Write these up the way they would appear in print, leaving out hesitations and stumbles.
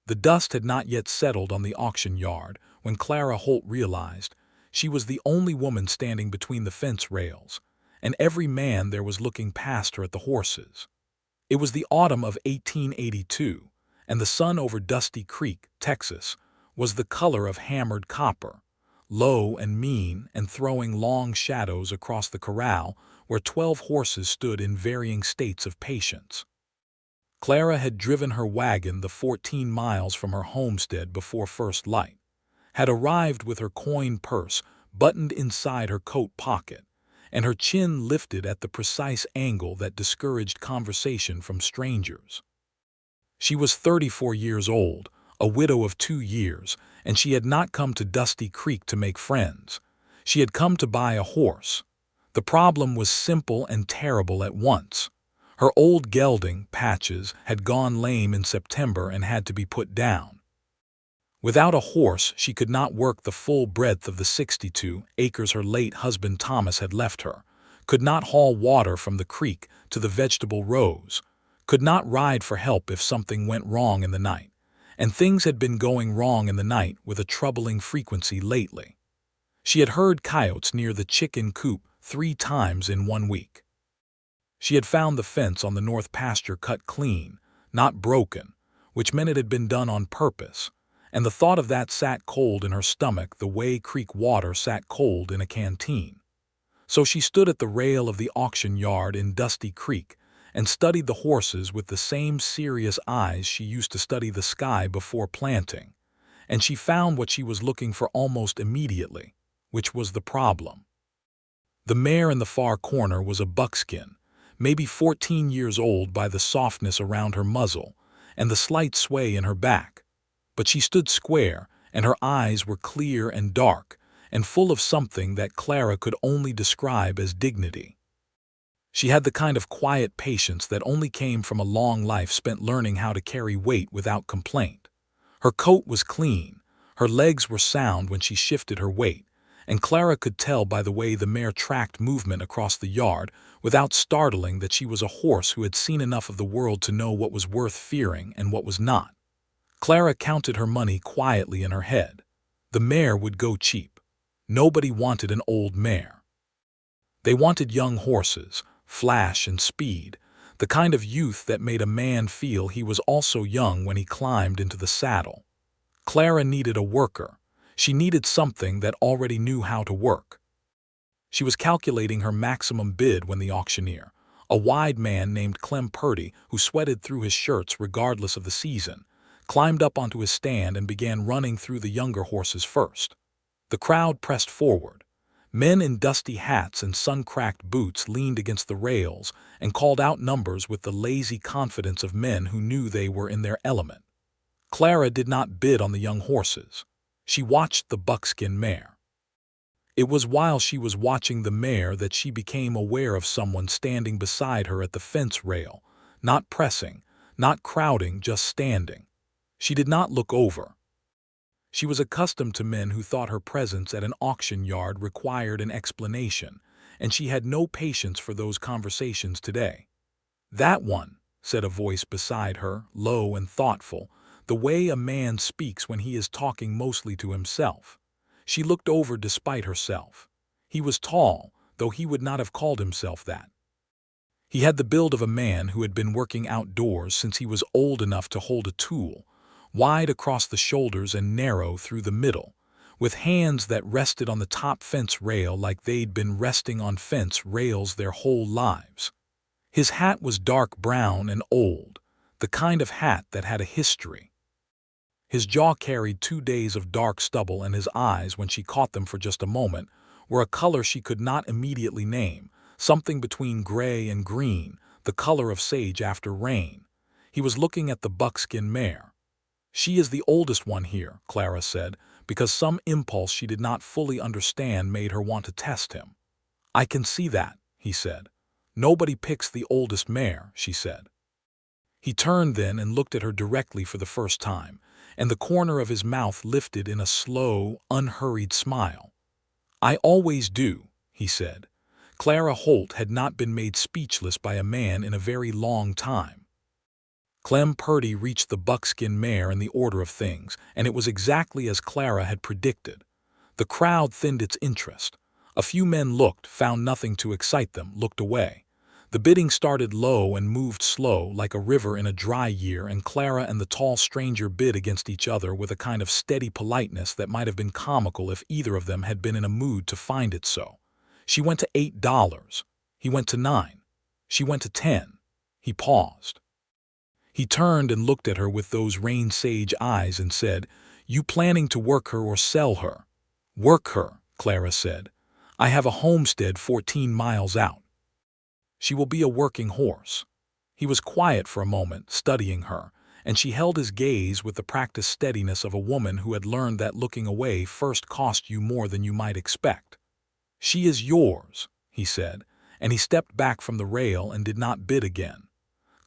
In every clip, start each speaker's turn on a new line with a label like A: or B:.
A: The dust had not yet settled on the auction yard when Clara Holt realized she was the only woman standing between the fence rails, and every man there was looking past her at the horses. It was the autumn of 1882, and the sun over Dusty Creek, Texas, was the color of hammered copper, low and mean and throwing long shadows across the corral where 12 horses stood in varying states of patience. Clara had driven her wagon the 14 miles from her homestead before first light, had arrived with her coin purse buttoned inside her coat pocket, and her chin lifted at the precise angle that discouraged conversation from strangers. She was 34 years old, a widow of 2 years, and she had not come to Dusty Creek to make friends. She had come to buy a horse. The problem was simple and terrible at once. Her old gelding, Patches, had gone lame in September and had to be put down. Without a horse, she could not work the full breadth of the 62 acres her late husband Thomas had left her, could not haul water from the creek to the vegetable rows, could not ride for help if something went wrong in the night, and things had been going wrong in the night with a troubling frequency lately. She had heard coyotes near the chicken coop 3 times in 1 week. She had found the fence on the north pasture cut clean, not broken, which meant it had been done on purpose, and the thought of that sat cold in her stomach the way creek water sat cold in a canteen. So she stood at the rail of the auction yard in Dusty Creek and studied the horses with the same serious eyes she used to study the sky before planting, and she found what she was looking for almost immediately, which was the problem. The mare in the far corner was a buckskin, maybe 14 years old by the softness around her muzzle and the slight sway in her back, but she stood square, and her eyes were clear and dark and full of something that Clara could only describe as dignity. She had the kind of quiet patience that only came from a long life spent learning how to carry weight without complaint. Her coat was clean, her legs were sound when she shifted her weight, and Clara could tell by the way the mare tracked movement across the yard without startling that she was a horse who had seen enough of the world to know what was worth fearing and what was not. Clara counted her money quietly in her head. The mare would go cheap. Nobody wanted an old mare. They wanted young horses, flash and speed, the kind of youth that made a man feel he was also young when he climbed into the saddle. Clara needed a worker. She needed something that already knew how to work. She was calculating her maximum bid when the auctioneer, a wide man named Clem Purdy who sweated through his shirts regardless of the season, climbed up onto his stand and began running through the younger horses first. The crowd pressed forward. Men in dusty hats and sun-cracked boots leaned against the rails and called out numbers with the lazy confidence of men who knew they were in their element. Clara did not bid on the young horses. She watched the buckskin mare. It was while she was watching the mare that she became aware of someone standing beside her at the fence rail, not pressing, not crowding, just standing. She did not look over. She was accustomed to men who thought her presence at an auction yard required an explanation, and she had no patience for those conversations today. "That one," said a voice beside her, low and thoughtful, the way a man speaks when he is talking mostly to himself. She looked over despite herself. He was tall, though he would not have called himself that. He had the build of a man who had been working outdoors since he was old enough to hold a tool, wide across the shoulders and narrow through the middle, with hands that rested on the top fence rail like they'd been resting on fence rails their whole lives. His hat was dark brown and old, the kind of hat that had a history. His jaw carried 2 days of dark stubble, and his eyes, when she caught them for just a moment, were a color she could not immediately name, something between gray and green, the color of sage after rain. He was looking at the buckskin mare. "She is the oldest one here," Clara said, because some impulse she did not fully understand made her want to test him. "I can see that," he said. "Nobody picks the oldest mare," she said. He turned then and looked at her directly for the first time, and the corner of his mouth lifted in a slow, unhurried smile. "I always do," he said. Clara Holt had not been made speechless by a man in a very long time. Clem Purdy reached the buckskin mare in the order of things, and it was exactly as Clara had predicted. The crowd thinned its interest. A few men looked, found nothing to excite them, looked away. The bidding started low and moved slow, like a river in a dry year, and Clara and the tall stranger bid against each other with a kind of steady politeness that might have been comical if either of them had been in a mood to find it so. She went to $8. He went to $9. She went to 10. He paused. He turned and looked at her with those rain-sage eyes and said, "You planning to work her or sell her?" "Work her," Clara said. "I have a homestead 14 miles out. She will be a working horse." He was quiet for a moment, studying her, and she held his gaze with the practiced steadiness of a woman who had learned that looking away first cost you more than you might expect. "She is yours," he said, and he stepped back from the rail and did not bid again.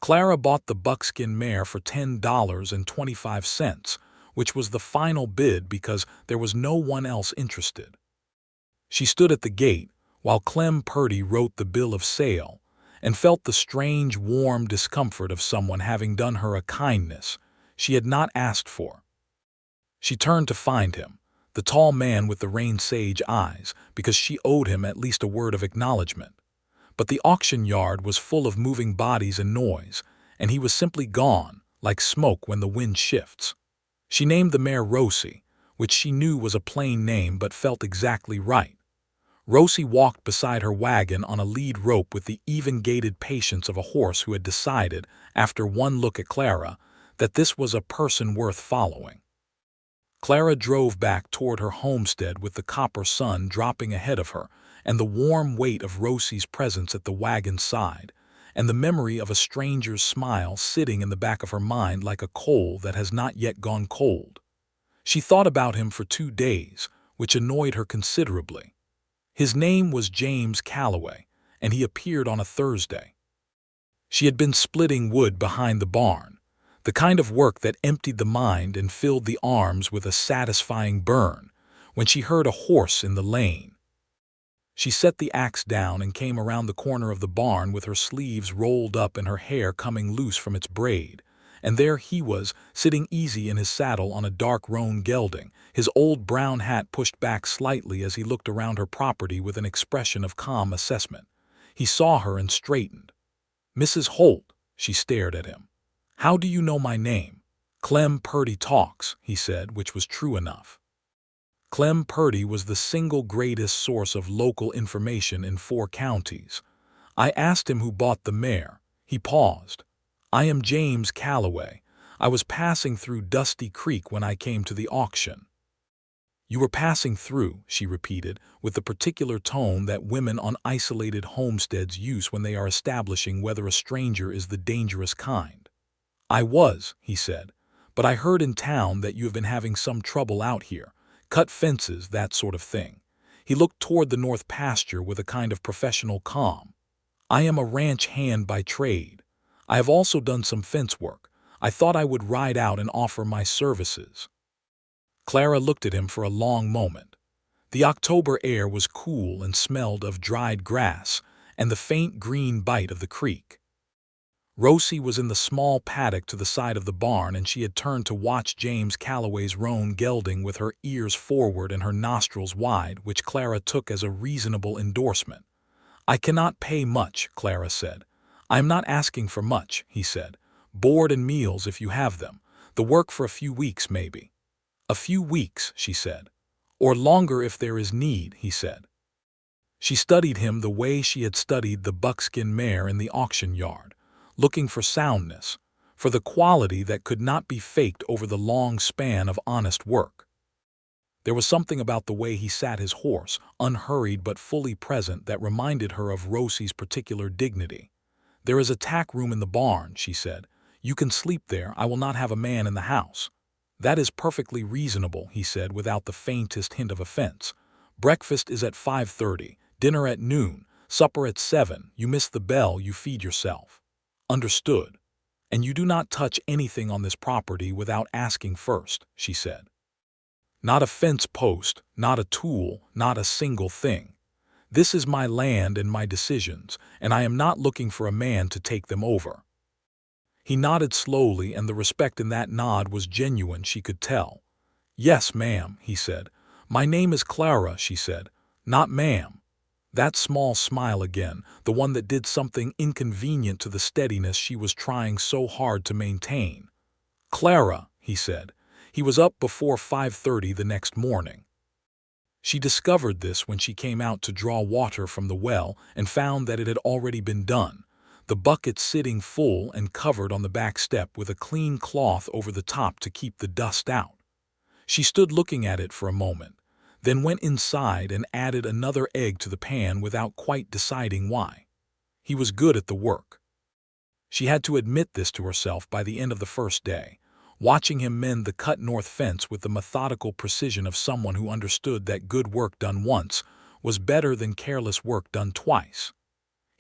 A: Clara bought the buckskin mare for $10.25, which was the final bid because there was no one else interested. She stood at the gate while Clem Purdy wrote the bill of sale and felt the strange, warm discomfort of someone having done her a kindness she had not asked for. She turned to find him, the tall man with the rain-sage eyes, because she owed him at least a word of acknowledgement. But the auction yard was full of moving bodies and noise, and he was simply gone, like smoke when the wind shifts. She named the mare Rosie, which she knew was a plain name but felt exactly right. Rosie walked beside her wagon on a lead rope with the even-gaited patience of a horse who had decided, after one look at Clara, that this was a person worth following. Clara drove back toward her homestead with the copper sun dropping ahead of her, and the warm weight of Rosie's presence at the wagon's side, and the memory of a stranger's smile sitting in the back of her mind like a coal that has not yet gone cold. She thought about him for 2 days, which annoyed her considerably. His name was James Calloway, and he appeared on a Thursday. She had been splitting wood behind the barn, the kind of work that emptied the mind and filled the arms with a satisfying burn, when she heard a horse in the lane. She set the axe down and came around the corner of the barn with her sleeves rolled up and her hair coming loose from its braid, and there he was, sitting easy in his saddle on a dark roan gelding, his old brown hat pushed back slightly as he looked around her property with an expression of calm assessment. He saw her and straightened. "Mrs. Holt," she stared at him. "How do you know my name?" "Clem Purdy talks," he said, which was true enough. Clem Purdy was the single greatest source of local information in 4 counties. I asked him who bought the mare. He paused. "I am James Calloway. I was passing through Dusty Creek when I came to the auction." "You were passing through," she repeated, with the particular tone that women on isolated homesteads use when they are establishing whether a stranger is the dangerous kind. "I was," he said, "but I heard in town that you have been having some trouble out here. Cut fences, that sort of thing." He looked toward the north pasture with a kind of professional calm. "I am a ranch hand by trade. I have also done some fence work. I thought I would ride out and offer my services." Clara looked at him for a long moment. The October air was cool and smelled of dried grass and the faint green bite of the creek. Rosie was in the small paddock to the side of the barn, and she had turned to watch James Calloway's roan gelding with her ears forward and her nostrils wide, which Clara took as a reasonable endorsement. "I cannot pay much," Clara said. "I am not asking for much," he said. "Board and meals if you have them. The work for a few weeks, maybe." "A few weeks," she said. "Or longer if there is need," he said. She studied him the way she had studied the buckskin mare in the auction yard, looking for soundness, for the quality that could not be faked over the long span of honest work. There was something about the way he sat his horse, unhurried but fully present, that reminded her of Rosie's particular dignity. "There is a tack room in the barn," she said. "You can sleep there. I will not have a man in the house." "That is perfectly reasonable," he said without the faintest hint of offense. "Breakfast is at 5:30, dinner at noon, supper at 7. You miss the bell, you feed yourself." "Understood. And you do not touch anything on this property without asking first," she said. "Not a fence post, not a tool, not a single thing. This is my land and my decisions, and I am not looking for a man to take them over." He nodded slowly, and the respect in that nod was genuine, she could tell. "Yes, ma'am," he said. "My name is Clara," she said. "Not ma'am." That small smile again, the one that did something inconvenient to the steadiness she was trying so hard to maintain. "Clara," he said. He was up before 5:30 the next morning. She discovered this when she came out to draw water from the well and found that it had already been done, the bucket sitting full and covered on the back step with a clean cloth over the top to keep the dust out. She stood looking at it for a moment, then went inside and added another egg to the pan without quite deciding why. He was good at the work. She had to admit this to herself by the end of the first day, watching him mend the cut north fence with the methodical precision of someone who understood that good work done once was better than careless work done twice.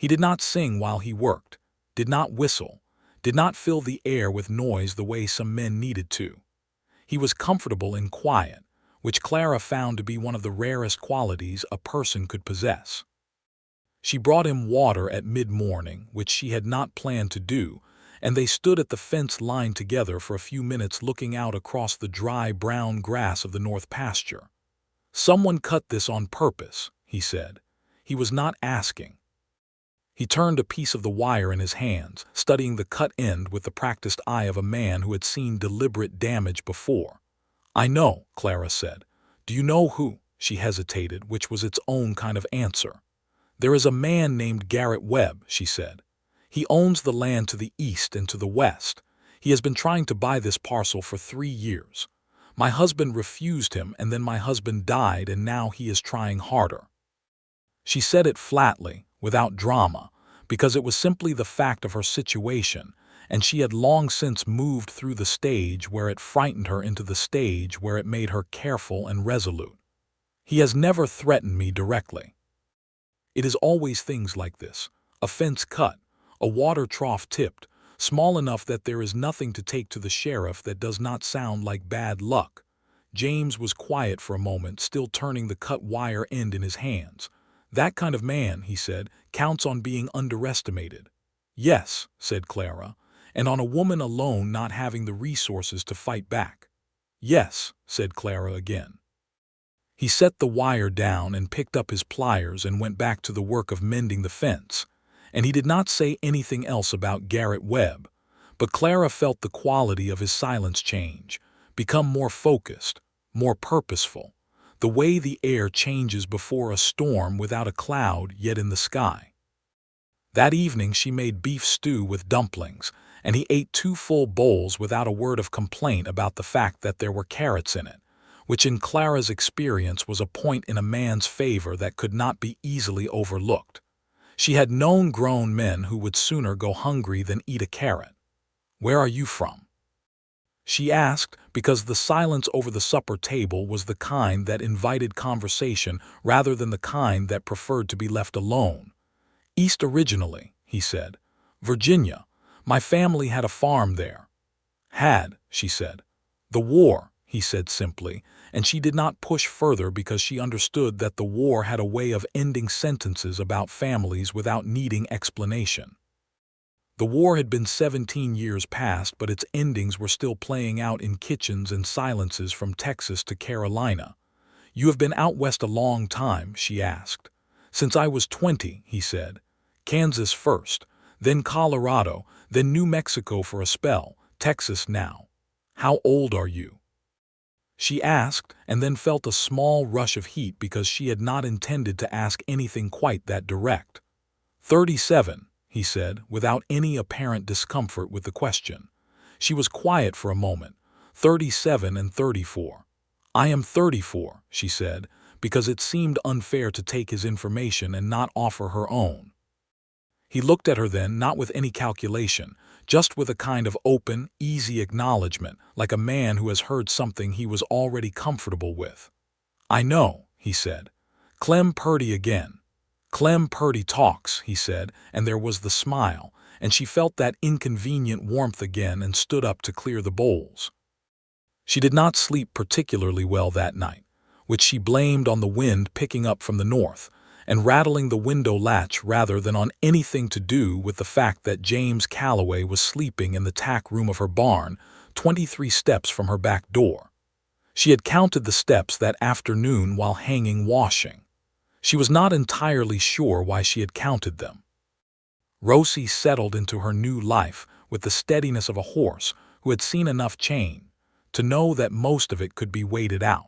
A: He did not sing while he worked, did not whistle, did not fill the air with noise the way some men needed to. He was comfortable in quiet, which Clara found to be one of the rarest qualities a person could possess. She brought him water at mid-morning, which she had not planned to do, and they stood at the fence line together for a few minutes looking out across the dry brown grass of the north pasture. "Someone cut this on purpose," he said. He was not asking. He turned a piece of the wire in his hands, studying the cut end with the practiced eye of a man who had seen deliberate damage before. "I know," Clara said. "Do you know who?" She hesitated, which was its own kind of answer. "There is a man named Garrett Webb," she said. "He owns the land to the east and to the west. He has been trying to buy this parcel for 3 years. My husband refused him, and then my husband died, and now he is trying harder." She said it flatly, without drama, because it was simply the fact of her situation, and she had long since moved through the stage where it frightened her into the stage where it made her careful and resolute. "He has never threatened me directly. It is always things like this: a fence cut, a water trough tipped, small enough that there is nothing to take to the sheriff that does not sound like bad luck." James was quiet for a moment, still turning the cut wire end in his hands. "That kind of man," he said, "counts on being underestimated." "Yes," said Clara, "and on a woman alone not having the resources to fight back." "Yes," said Clara again. He set the wire down and picked up his pliers and went back to the work of mending the fence, and he did not say anything else about Garrett Webb, but Clara felt the quality of his silence change, become more focused, more purposeful, the way the air changes before a storm without a cloud yet in the sky. That evening she made beef stew with dumplings, and he ate 2 full bowls without a word of complaint about the fact that there were carrots in it, which in Clara's experience was a point in a man's favor that could not be easily overlooked. She had known grown men who would sooner go hungry than eat a carrot. "Where are you from?" she asked, because the silence over the supper table was the kind that invited conversation rather than the kind that preferred to be left alone. "East originally," he said. "Virginia. My family had a farm there." "Had," she said. "The war," he said simply, and she did not push further because she understood that the war had a way of ending sentences about families without needing explanation. The war had been 17 years past, but its endings were still playing out in kitchens and silences from Texas to Carolina. "You have been out west a long time?" she asked. "Since I was 20, he said. "Kansas first, then Colorado, then New Mexico for a spell, Texas now. How old are you?" she asked, and then felt a small rush of heat because she had not intended to ask anything quite that direct. 37, he said, without any apparent discomfort with the question. She was quiet for a moment. 37 and 34. "I am 34, she said, because it seemed unfair to take his information and not offer her own. He looked at her then, not with any calculation, just with a kind of open, easy acknowledgement, like a man who has heard something he was already comfortable with. "I know," he said. "Clem Purdy again." "Clem Purdy talks," he said, and there was the smile, and she felt that inconvenient warmth again and stood up to clear the bowls. She did not sleep particularly well that night, which she blamed on the wind picking up from the north, and rattling the window latch rather than on anything to do with the fact that James Calloway was sleeping in the tack room of her barn, 23 steps from her back door. She had counted the steps that afternoon while hanging washing. She was not entirely sure why she had counted them. Rosie settled into her new life with the steadiness of a horse who had seen enough change to know that most of it could be waited out.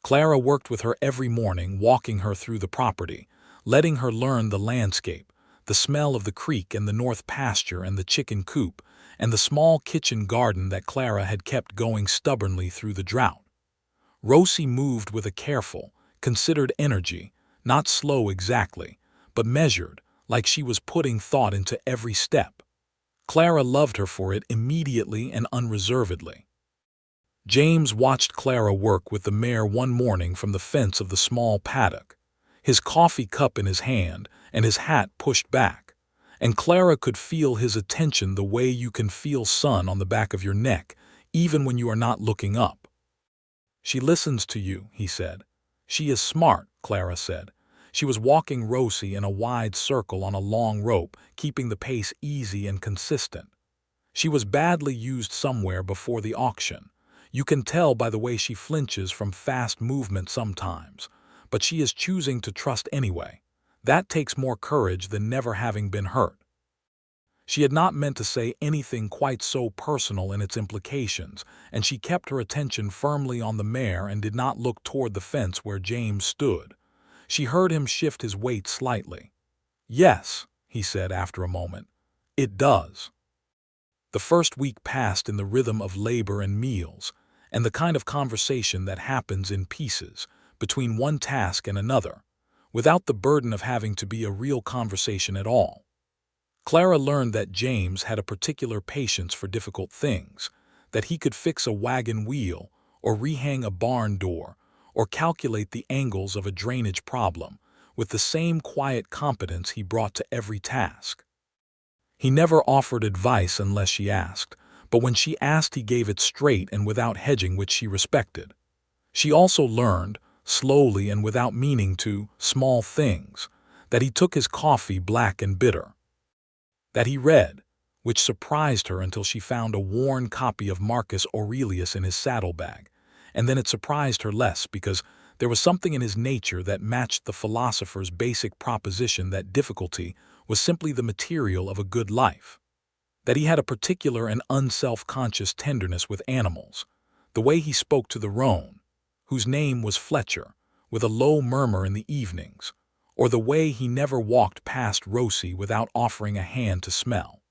A: Clara worked with her every morning, walking her through the property, letting her learn the landscape, the smell of the creek and the north pasture and the chicken coop, and the small kitchen garden that Clara had kept going stubbornly through the drought. Rosie moved with a careful, considered energy, not slow exactly, but measured, like she was putting thought into every step. Clara loved her for it immediately and unreservedly. James watched Clara work with the mare one morning from the fence of the small paddock, his coffee cup in his hand and his hat pushed back, and Clara could feel his attention the way you can feel sun on the back of your neck, even when you are not looking up. "She listens to you," he said. "She is smart," Clara said. She was walking Rosie in a wide circle on a long rope, keeping the pace easy and consistent. She was badly used somewhere before the auction. You can tell by the way she flinches from fast movement sometimes, but she is choosing to trust anyway. That takes more courage than never having been hurt. She had not meant to say anything quite so personal in its implications, and she kept her attention firmly on the mare and did not look toward the fence where James stood. She heard him shift his weight slightly. "Yes," he said after a moment, "it does." The first week passed in the rhythm of labor and meals, and the kind of conversation that happens in pieces, between one task and another, without the burden of having to be a real conversation at all. Clara learned that James had a particular patience for difficult things, that he could fix a wagon wheel, or rehang a barn door, or calculate the angles of a drainage problem, with the same quiet competence he brought to every task. He never offered advice unless she asked, but when she asked he gave it straight and without hedging, which she respected. She also learned, slowly and without meaning to, small things, that he took his coffee black and bitter, that he read, which surprised her until she found a worn copy of Marcus Aurelius in his saddlebag, and then it surprised her less because there was something in his nature that matched the philosopher's basic proposition that difficulty was simply the material of a good life, that he had a particular and unself-conscious tenderness with animals, the way he spoke to the roan, whose name was Fletcher, with a low murmur in the evenings, or the way he never walked past Rosie without offering a hand to smell,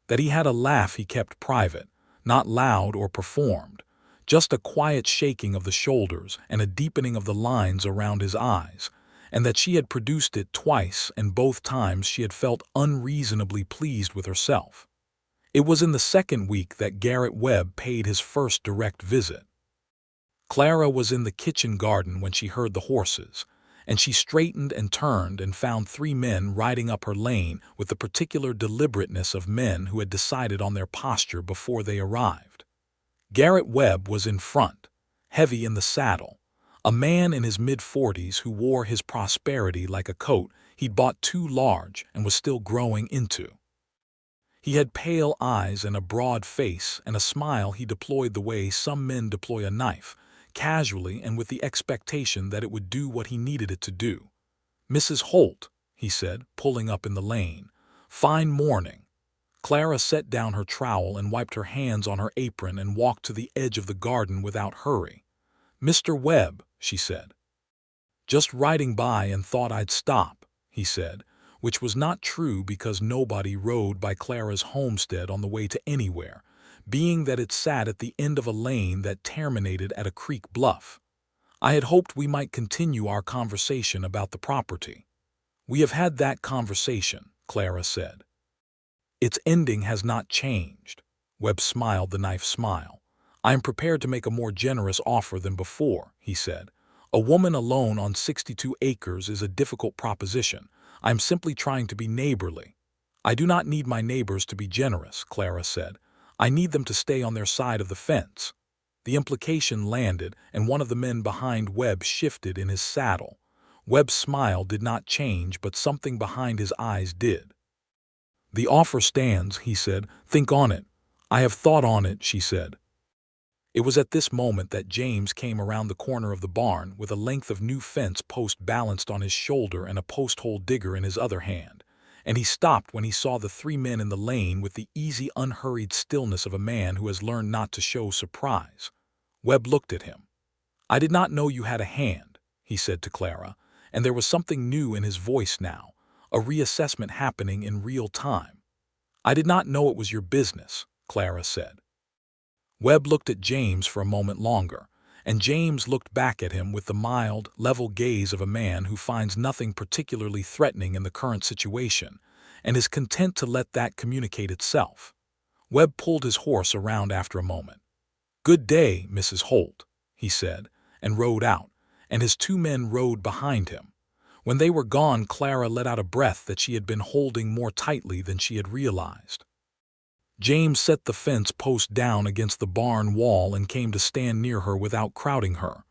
A: that he had a laugh he kept private, not loud or performed, just a quiet shaking of the shoulders and a deepening of the lines around his eyes, and that she had produced it twice, and both times she had felt unreasonably pleased with herself. It was in the second week that Garrett Webb paid his first direct visit. Clara was in the kitchen garden when she heard the horses, and she straightened and turned and found 3 men riding up her lane with the particular deliberateness of men who had decided on their posture before they arrived. Garrett Webb was in front, heavy in the saddle, a man in his mid-40s who wore his prosperity like a coat he'd bought too large and was still growing into. He had pale eyes and a broad face and a smile he deployed the way some men deploy a knife, casually and with the expectation that it would do what he needed it to do. "Mrs. Holt," he said, pulling up in the lane. "Fine morning." Clara set down her trowel and wiped her hands on her apron and walked to the edge of the garden without hurry. "Mr. Webb," she said. "Just riding by and thought I'd stop," he said, which was not true because nobody rode by Clara's homestead on the way to anywhere, being that it sat at the end of a lane that terminated at a creek bluff. "I had hoped we might continue our conversation about the property." "We have had that conversation," Clara said. "Its ending has not changed." Webb smiled the knife smile. "I am prepared to make a more generous offer than before," he said. "A woman alone on 62 acres is a difficult proposition. I am simply trying to be neighborly." "I do not need my neighbors to be generous," Clara said. "I need them to stay on their side of the fence." The implication landed, and one of the men behind Webb shifted in his saddle. Webb's smile did not change, but something behind his eyes did. "The offer stands," he said. "Think on it." "I have thought on it," she said. It was at this moment that James came around the corner of the barn with a length of new fence post balanced on his shoulder and a post-hole digger in his other hand, and he stopped when he saw the three men in the lane with the easy, unhurried stillness of a man who has learned not to show surprise. Webb looked at him. "I did not know you had a hand," he said to Clara, and there was something new in his voice now, a reassessment happening in real time. "I did not know it was your business," Clara said. Webb looked at James for a moment longer, and James looked back at him with the mild, level gaze of a man who finds nothing particularly threatening in the current situation and is content to let that communicate itself. Webb pulled his horse around after a moment. "Good day, Mrs. Holt," he said, and rode out, and his two men rode behind him. When they were gone, Clara let out a breath that she had been holding more tightly than she had realized. James set the fence post down against the barn wall and came to stand near her without crowding her.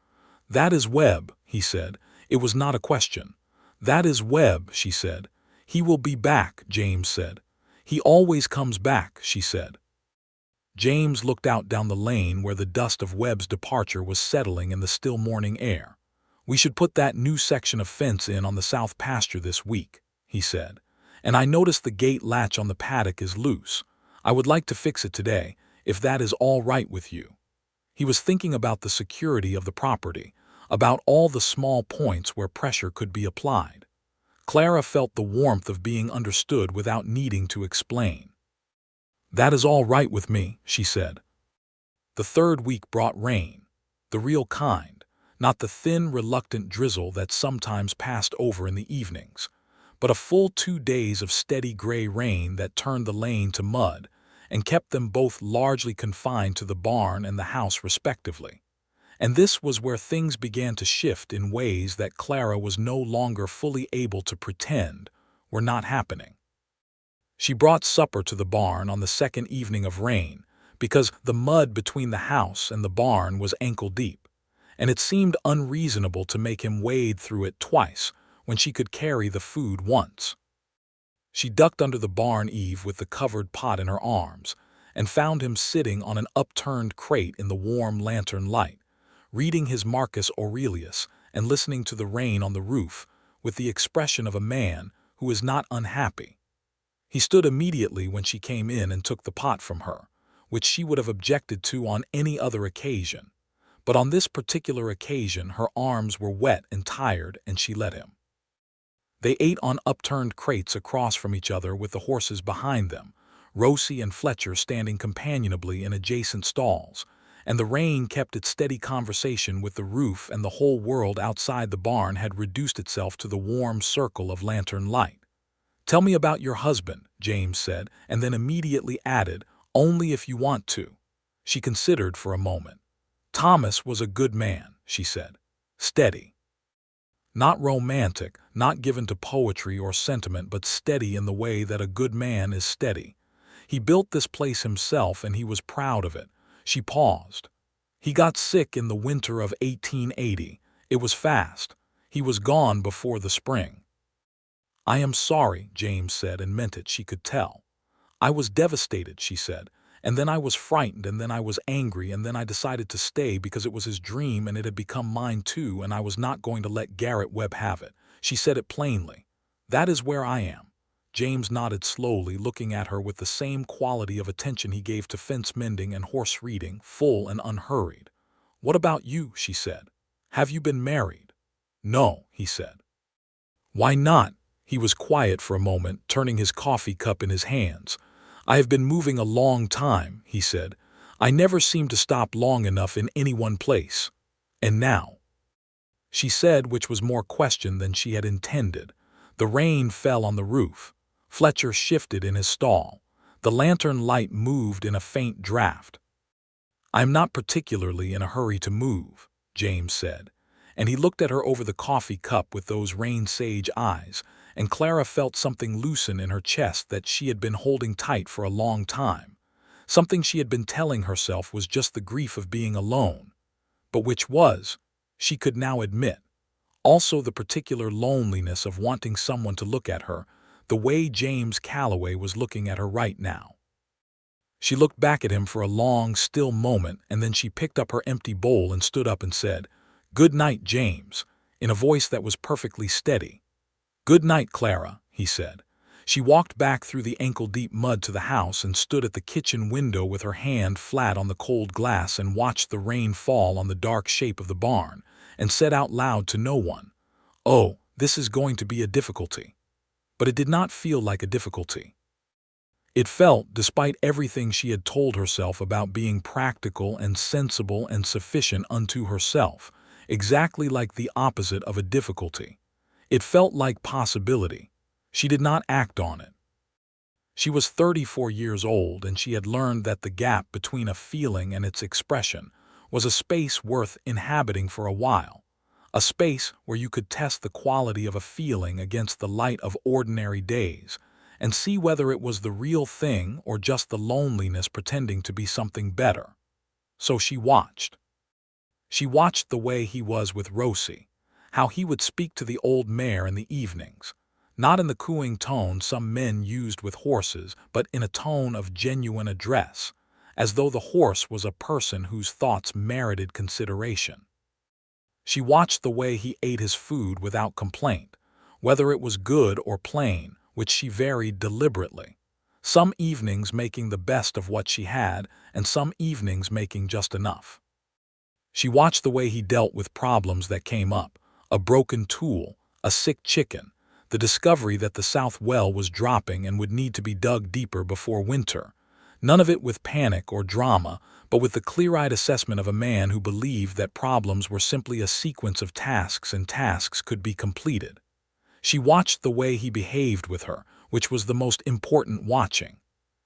A: "That is Webb," he said. It was not a question. "That is Webb," she said. "He will be back," James said. "He always comes back," she said. James looked out down the lane where the dust of Webb's departure was settling in the still morning air. "We should put that new section of fence in on the south pasture this week," he said. "And I notice the gate latch on the paddock is loose. I would like to fix it today, if that is all right with you." He was thinking about the security of the property, about all the small points where pressure could be applied. Clara felt the warmth of being understood without needing to explain. "That is all right with me," she said. The third week brought rain, the real kind, not the thin, reluctant drizzle that sometimes passed over in the evenings, but a full 2 days of steady gray rain that turned the lane to mud and kept them both largely confined to the barn and the house respectively. And this was where things began to shift in ways that Clara was no longer fully able to pretend were not happening. She brought supper to the barn on the second evening of rain because the mud between the house and the barn was ankle deep, and it seemed unreasonable to make him wade through it twice when she could carry the food once. She ducked under the barn eave with the covered pot in her arms and found him sitting on an upturned crate in the warm lantern light, reading his Marcus Aurelius and listening to the rain on the roof with the expression of a man who is not unhappy. He stood immediately when she came in and took the pot from her, which she would have objected to on any other occasion. But on this particular occasion her arms were wet and tired, and she let him. They ate on upturned crates across from each other with the horses behind them, Rosie and Fletcher standing companionably in adjacent stalls, and the rain kept its steady conversation with the roof, and the whole world outside the barn had reduced itself to the warm circle of lantern light. "Tell me about your husband," James said, and then immediately added, "only if you want to." She considered for a moment. "Thomas was a good man," she said. "Steady. Not romantic, not given to poetry or sentiment, but steady in the way that a good man is steady. He built this place himself, and he was proud of it." She paused. "He got sick in the winter of 1880. It was fast. He was gone before the spring." "I am sorry," James said, and meant it, she could tell. "I was devastated," she said, "and then I was frightened, and then I was angry, and then I decided to stay because it was his dream and it had become mine too, and I was not going to let Garrett Webb have it." She said it plainly. "That is where I am." James nodded slowly, looking at her with the same quality of attention he gave to fence mending and horse reading, full and unhurried. "What about you?" she said. "Have you been married?" "No," he said. "Why not?" He was quiet for a moment, turning his coffee cup in his hands. "I have been moving a long time," he said. "I never seem to stop long enough in any one place. And now," she said, which was more question than she had intended. The rain fell on the roof. Fletcher shifted in his stall. The lantern light moved in a faint draft. "I am not particularly in a hurry to move," James said, and he looked at her over the coffee cup with those rain-sage eyes, and Clara felt something loosen in her chest that she had been holding tight for a long time, something she had been telling herself was just the grief of being alone, but which was, she could now admit, Also the particular loneliness of wanting someone to look at her, the way James Calloway was looking at her right now. She looked back at him for a long, still moment, and then she picked up her empty bowl and stood up and said, "Good night, James," in a voice that was perfectly steady. "Good night, Clara," he said. She walked back through the ankle-deep mud to the house and stood at the kitchen window with her hand flat on the cold glass and watched the rain fall on the dark shape of the barn, and said out loud to no one, "Oh, this is going to be a difficulty." But it did not feel like a difficulty. It felt, despite everything she had told herself about being practical and sensible and sufficient unto herself, exactly like the opposite of a difficulty. It felt like possibility. She did not act on it. She was 34 years old, and she had learned that the gap between a feeling and its expression was a space worth inhabiting for a while, a space where you could test the quality of a feeling against the light of ordinary days and see whether it was the real thing or just the loneliness pretending to be something better. So she watched. She watched the way he was with Rosie, how he would speak to the old mare in the evenings, not in the cooing tone some men used with horses, but in a tone of genuine address, as though the horse was a person whose thoughts merited consideration. She watched the way he ate his food without complaint, whether it was good or plain, which she varied deliberately, some evenings making the best of what she had and some evenings making just enough. She watched the way he dealt with problems that came up, a broken tool, a sick chicken, the discovery that the south well was dropping and would need to be dug deeper before winter, none of it with panic or drama, but with the clear-eyed assessment of a man who believed that problems were simply a sequence of tasks and tasks could be completed. She watched the way he behaved with her, which was the most important watching.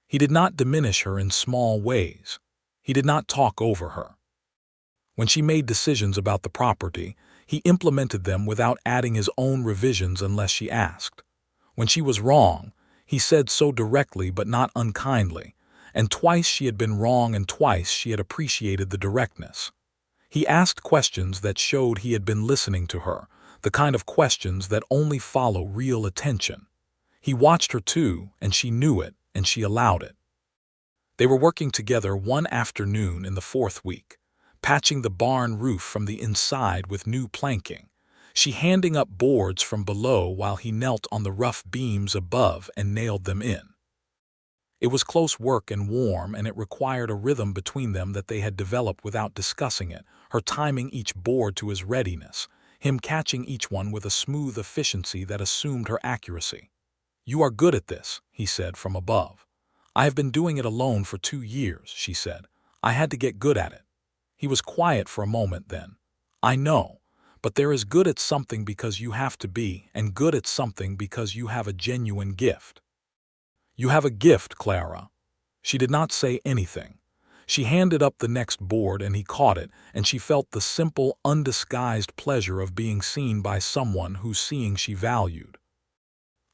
A: He did not diminish her in small ways. He did not talk over her. When she made decisions about the property, he implemented them without adding his own revisions unless she asked. When she was wrong, he said so directly but not unkindly, and twice she had been wrong and twice she had appreciated the directness. He asked questions that showed he had been listening to her, the kind of questions that only follow real attention. He watched her too, and she knew it, and she allowed it. They were working together one afternoon in the 4th week, patching the barn roof from the inside with new planking, she handing up boards from below while he knelt on the rough beams above and nailed them in. It was close work and warm, and it required a rhythm between them that they had developed without discussing it, her timing each board to his readiness, him catching each one with a smooth efficiency that assumed her accuracy. "You are good at this," he said from above. "I have been doing it alone for 2 years," she said. "I had to get good at it." He was quiet for a moment then. "I know, but there is good at something because you have to be, and good at something because you have a genuine gift." "You have a gift, Clara." She did not say anything. She handed up the next board and he caught it, and she felt the simple, undisguised pleasure of being seen by someone whose seeing she valued.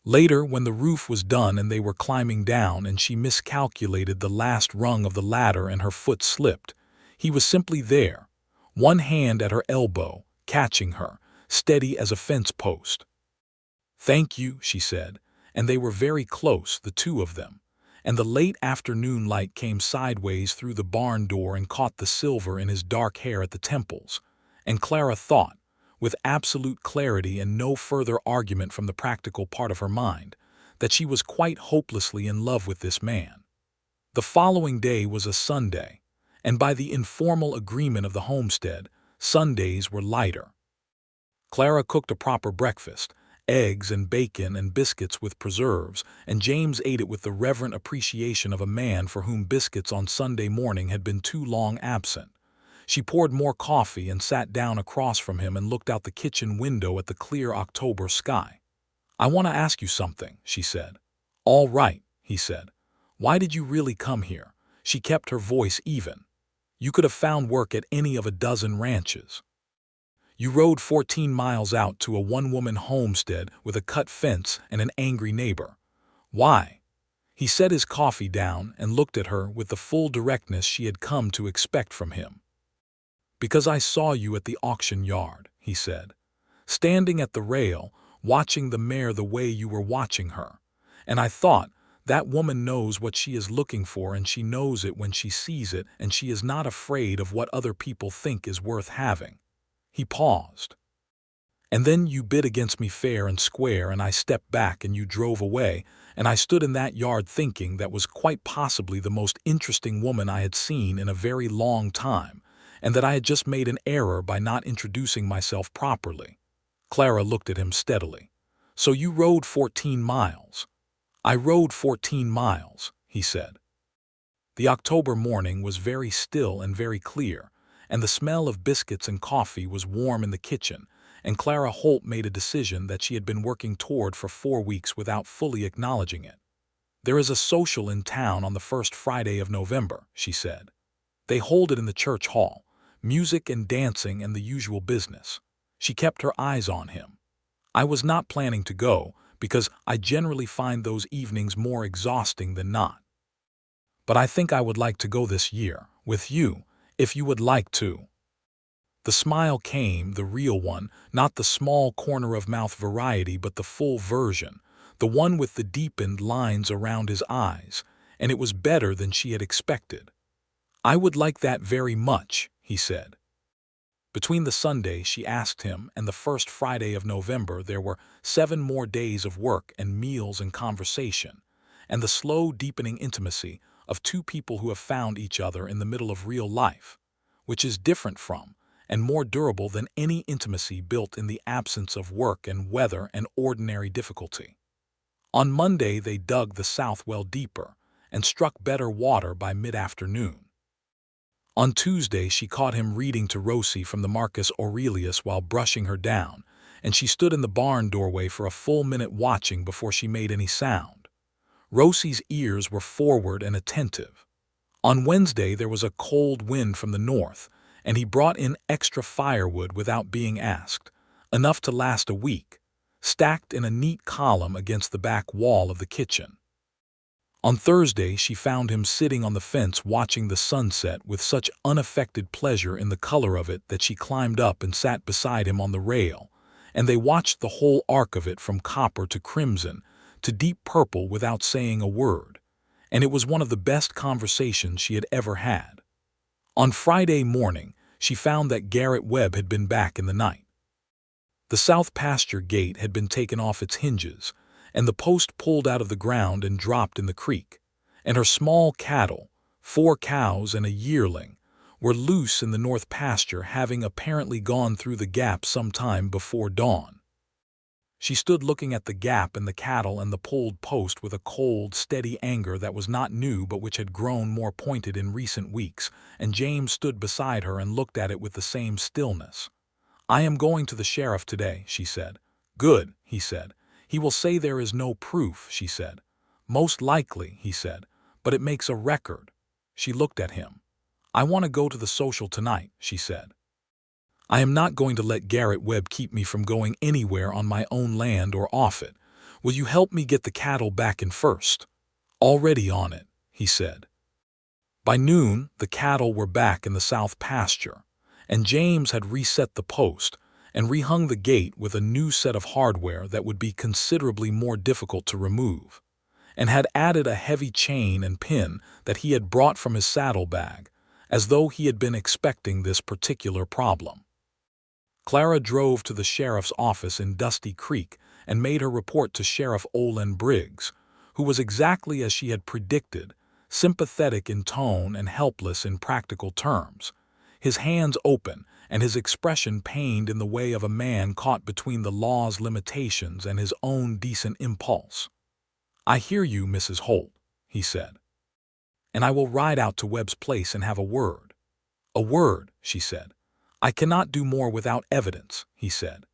A: Later, when the roof was done and they were climbing down and she miscalculated the last rung of the ladder and her foot slipped, he was simply there, one hand at her elbow, catching her, steady as a fence post. "Thank you," she said, and they were very close, the two of them, and the late afternoon light came sideways through the barn door and caught the silver in his dark hair at the temples, and Clara thought, with absolute clarity and no further argument from the practical part of her mind, that she was quite hopelessly in love with this man. The following day was a Sunday, and by the informal agreement of the homestead, Sundays were lighter. Clara cooked a proper breakfast, eggs and bacon and biscuits with preserves, and James ate it with the reverent appreciation of a man for whom biscuits on Sunday morning had been too long absent. She poured more coffee and sat down across from him and looked out the kitchen window at the clear October sky. "I want to ask you something," she said. "All right," he said. "Why did you really come here?" She kept her voice even. "You could have found work at any of a dozen ranches. You rode 14 miles out to a one-woman homestead with a cut fence and an angry neighbor. Why?" He set his coffee down and looked at her with the full directness she had come to expect from him. "Because I saw you at the auction yard," he said. standing at the rail, watching the mare the way you were watching her. And I thought, that woman knows what she is looking for, and she knows it when she sees it, and she is not afraid of what other people think is worth having." He paused. "And then you bid against me fair and square, and I stepped back and you drove away, and I stood in that yard thinking that was quite possibly the most interesting woman I had seen in a very long time, and that I had just made an error by not introducing myself properly." Clara looked at him steadily. "So you rode 14 miles?" "I rode 14 miles," he said. The October morning was very still and very clear, and the smell of biscuits and coffee was warm in the kitchen, and Clara Holt made a decision that she had been working toward for 4 weeks without fully acknowledging it. "There is a social in town on the first Friday of November," she said. "They hold it in the church hall, music and dancing and the usual business." She kept her eyes on him. "I was not planning to go, because I generally find those evenings more exhausting than not. But I think I would like to go this year, with you, if you would like to." The smile came, the real one, not the small corner-of-mouth variety but the full version, the one with the deepened lines around his eyes, and it was better than she had expected. "I would like that very much," he said. Between the Sunday she asked him and the first Friday of November there were 7 more days of work and meals and conversation, and the slow deepening intimacy of two people who have found each other in the middle of real life, which is different from and more durable than any intimacy built in the absence of work and weather and ordinary difficulty. On Monday they dug the south well deeper and struck better water by mid-afternoon. On Tuesday she caught him reading to Rosie from the Marcus Aurelius while brushing her down, and she stood in the barn doorway for a full minute watching before she made any sound. Rosie's ears were forward and attentive. On Wednesday there was a cold wind from the north, and he brought in extra firewood without being asked, enough to last a week, stacked in a neat column against the back wall of the kitchen. On Thursday she found him sitting on the fence watching the sunset with such unaffected pleasure in the color of it that she climbed up and sat beside him on the rail, and they watched the whole arc of it from copper to crimson to deep purple without saying a word, and it was one of the best conversations she had ever had. On Friday morning she found that Garrett Webb had been back in the night. The south pasture gate had been taken off its hinges, and the post pulled out of the ground and dropped in the creek, and her small cattle, 4 cows and a yearling, were loose in the north pasture, having apparently gone through the gap some time before dawn. She stood looking at the gap and the cattle and the pulled post with a cold, steady anger that was not new but which had grown more pointed in recent weeks, and James stood beside her and looked at it with the same stillness. "I am going to the sheriff today," she said. "Good," he said. "He will say there is no proof," she said. "Most likely," he said, "but it makes a record." She looked at him. "I want to go to the social tonight," she said. "I am not going to let Garrett Webb keep me from going anywhere on my own land or off it. Will you help me get the cattle back in first?" "Already on it," he said. By noon the cattle were back in the south pasture, and James had reset the post and rehung the gate with a new set of hardware that would be considerably more difficult to remove, and had added a heavy chain and pin that he had brought from his saddlebag, as though he had been expecting this particular problem. Clara drove to the sheriff's office in Dusty Creek and made her report to Sheriff Olin Briggs, who was exactly as she had predicted, sympathetic in tone and helpless in practical terms, his hands open and his expression pained in the way of a man caught between the law's limitations and his own decent impulse. "I hear you, Mrs. Holt," he said, "and I will ride out to Webb's place and have a word." "A word," she said. "I cannot do more without evidence," he said.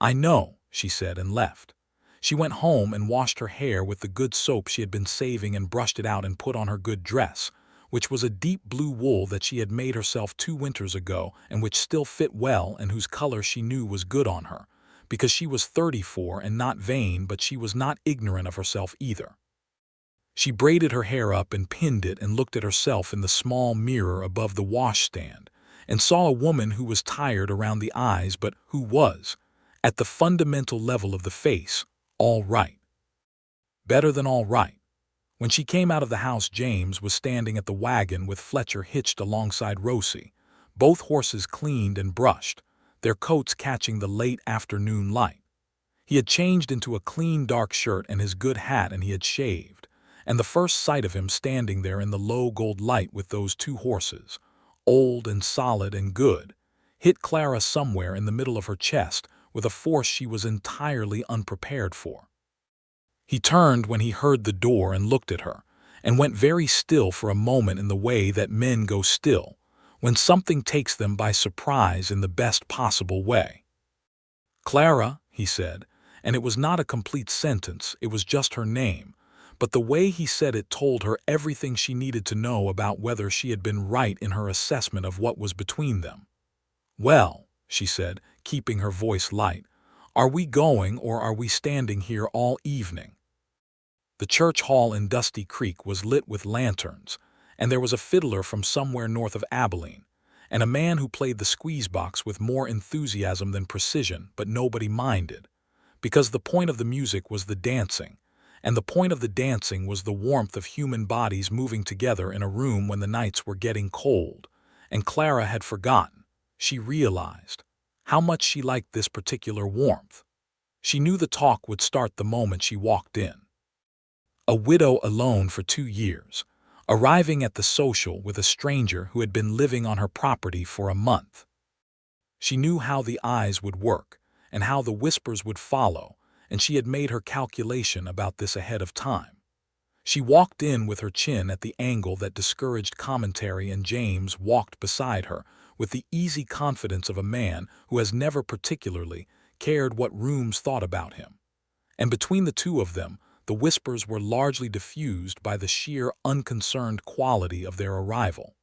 A: "I know," she said, and left. She went home and washed her hair with the good soap she had been saving and brushed it out and put on her good dress, which was a deep blue wool that she had made herself 2 winters ago and which still fit well and whose color she knew was good on her, because she was 34 and not vain, but she was not ignorant of herself either. She braided her hair up and pinned it and looked at herself in the small mirror above the washstand, and saw a woman who was tired around the eyes but who was, At the fundamental level of the face, all right. Better than all right. When she came out of the house, James was standing at the wagon with Fletcher hitched alongside Rosie, both horses cleaned and brushed, their coats catching the late afternoon light. He had changed into a clean dark shirt and his good hat, and he had shaved, and the first sight of him standing there in the low gold light with those two horses, old and solid and good, hit Clara somewhere in the middle of her chest with a force she was entirely unprepared for. He turned when he heard the door and looked at her, and went very still for a moment in the way that men go still, when something takes them by surprise in the best possible way. "Clara," he said, and it was not a complete sentence, it was just her name, but the way he said it told her everything she needed to know about whether she had been right in her assessment of what was between them. "Well," she said, keeping her voice light, "are we going, or are we standing here all evening?" The church hall in Dusty Creek was lit with lanterns, and there was a fiddler from somewhere north of Abilene, and a man who played the squeeze box with more enthusiasm than precision, but nobody minded, because the point of the music was the dancing, and the point of the dancing was the warmth of human bodies moving together in a room when the nights were getting cold, and Clara had forgotten, she realized, how much she liked this particular warmth. She knew the talk would start the moment she walked in. A widow alone for 2 years, arriving at the social with a stranger who had been living on her property for a month. She knew how the eyes would work and how the whispers would follow, and she had made her calculation about this ahead of time. She walked in with her chin at the angle that discouraged commentary, and James walked beside her with the easy confidence of a man who has never particularly cared what rooms thought about him. And between the two of them, the whispers were largely diffused by the sheer unconcerned quality of their arrival.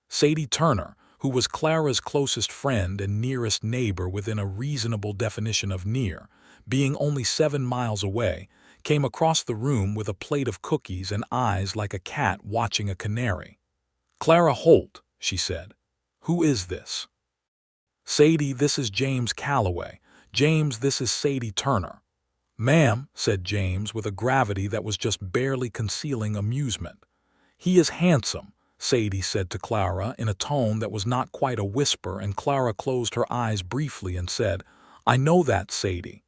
A: Sadie Turner, who was Clara's closest friend and nearest neighbor within a reasonable definition of near, being only 7 miles away, came across the room with a plate of cookies and eyes like a cat watching a canary. "Clara Holt," she said. "Who is this?" "Sadie, this is James Calloway. James, this is Sadie Turner." "Ma'am," said James with a gravity that was just barely concealing amusement. "He is handsome," Sadie said to Clara in a tone that was not quite a whisper, and Clara closed her eyes briefly and said, "I know that, Sadie."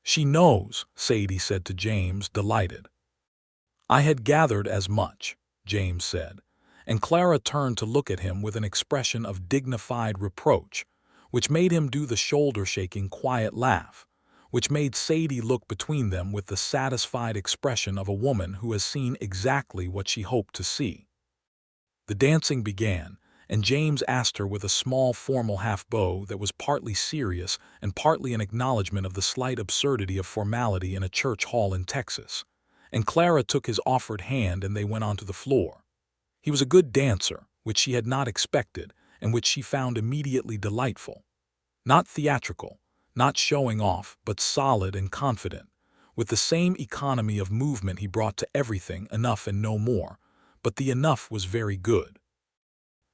A: "She knows," Sadie said to James, delighted. "I had gathered as much," James said, and Clara turned to look at him with an expression of dignified reproach, which made him do the shoulder-shaking quiet laugh, which made Sadie look between them with the satisfied expression of a woman who has seen exactly what she hoped to see. The dancing began, and James asked her with a small formal half-bow that was partly serious and partly an acknowledgment of the slight absurdity of formality in a church hall in Texas, and Clara took his offered hand and they went onto the floor. He was a good dancer, which she had not expected and which she found immediately delightful. Not theatrical, not showing off, but solid and confident, with the same economy of movement he brought to everything, enough and no more, but the enough was very good.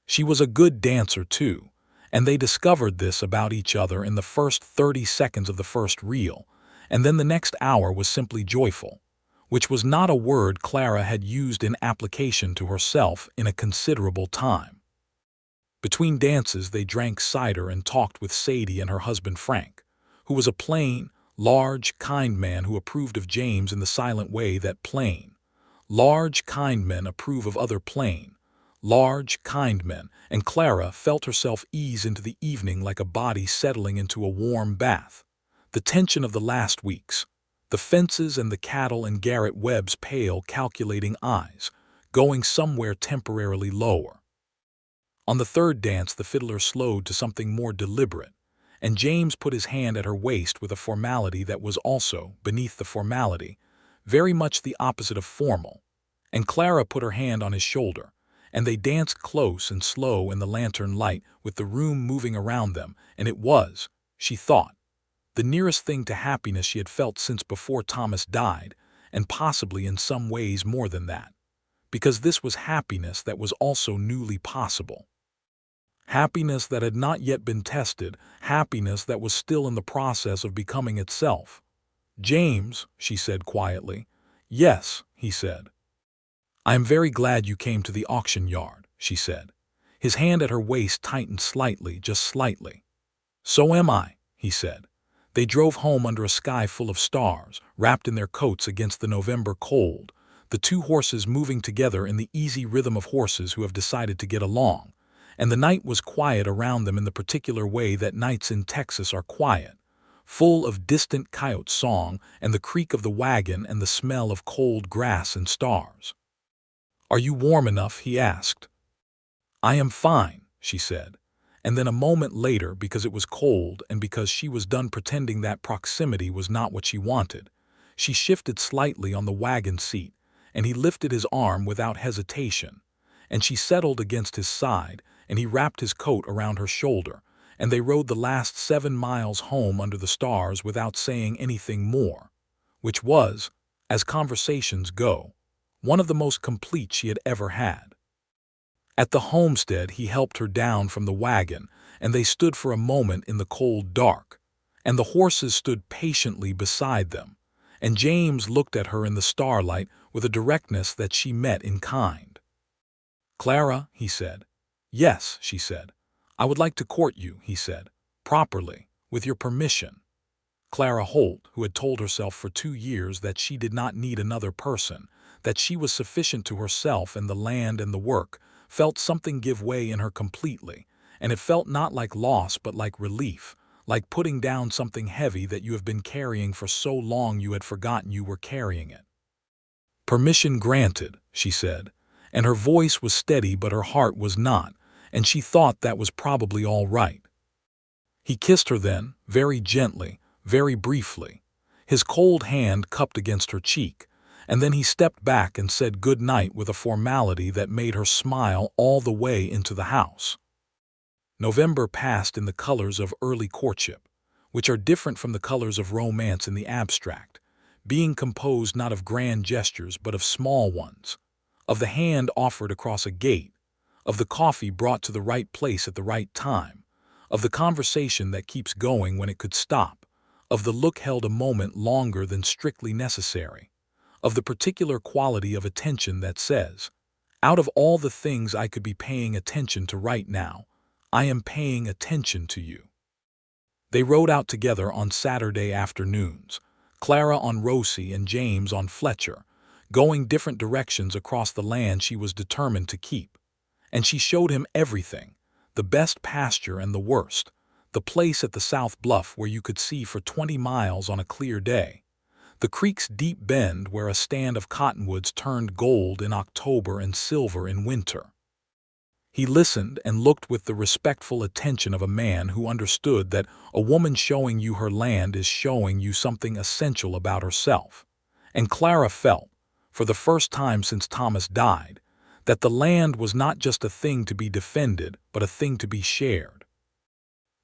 A: She was a good dancer too, and they discovered this about each other in the first 30 seconds of the first reel, and then the next hour was simply joyful, which was not a word Clara had used in application to herself in a considerable time. Between dances they drank cider and talked with Sadie and her husband Frank, who was a plain, large, kind man who approved of James in the silent way that plain, large, kind men approve of other plain, large, kind men, and Clara felt herself ease into the evening like a body settling into a warm bath. The tension of the last weeks, the fences and the cattle and Garrett Webb's pale, calculating eyes, going somewhere temporarily lower. On the third dance the fiddler slowed to something more deliberate, and James put his hand at her waist with a formality that was also, beneath the formality, very much the opposite of formal, and Clara put her hand on his shoulder, and they danced close and slow in the lantern light with the room moving around them, and it was, she thought, the nearest thing to happiness she had felt since before Thomas died, and possibly in some ways more than that, because this was happiness that was also newly possible. happiness that had not yet been tested, happiness that was still in the process of becoming itself. "James," she said quietly. "Yes," he said. "I am very glad you came to the auction yard," she said. His hand at her waist tightened slightly, just slightly. "So am I," he said. They drove home under a sky full of stars, wrapped in their coats against the November cold, the two horses moving together in the easy rhythm of horses who have decided to get along, and the night was quiet around them in the particular way that nights in Texas are quiet, full of distant coyote song and the creak of the wagon and the smell of cold grass and stars. "Are you warm enough?" he asked. "I am fine," she said. And then a moment later, because it was cold and because she was done pretending that proximity was not what she wanted, she shifted slightly on the wagon seat, and he lifted his arm without hesitation, and she settled against his side, and he wrapped his coat around her shoulder, and they rode the last 7 miles home under the stars without saying anything more, which was, as conversations go, one of the most complete she had ever had. At the homestead he helped her down from the wagon, and they stood for a moment in the cold dark, and the horses stood patiently beside them, and James looked at her in the starlight with a directness that she met in kind. "Clara," he said. "Yes," she said. "I would like to court you," he said, "properly, with your permission." Clara Holt, who had told herself for 2 years that she did not need another person, that she was sufficient to herself and the land and the work, felt something give way in her completely, and it felt not like loss but like relief, like putting down something heavy that you have been carrying for so long you had forgotten you were carrying it. "Permission granted," she said, and her voice was steady but her heart was not, and she thought that was probably all right. He kissed her then, very gently, very briefly, his cold hand cupped against her cheek, and then he stepped back and said good night with a formality that made her smile all the way into the house. November passed in the colors of early courtship, which are different from the colors of romance in the abstract, being composed not of grand gestures but of small ones, of the hand offered across a gate, of the coffee brought to the right place at the right time, of the conversation that keeps going when it could stop, of the look held a moment longer than strictly necessary, of the particular quality of attention that says, "Out of all the things I could be paying attention to right now, I am paying attention to you." They rode out together on Saturday afternoons, Clara on Rosie and James on Fletcher, going different directions across the land she was determined to keep. And she showed him everything, the best pasture and the worst, the place at the South Bluff where you could see for 20 miles on a clear day, the creek's deep bend where a stand of cottonwoods turned gold in October and silver in winter. He listened and looked with the respectful attention of a man who understood that a woman showing you her land is showing you something essential about herself. And Clara felt, for the first time since Thomas died, that the land was not just a thing to be defended, but a thing to be shared.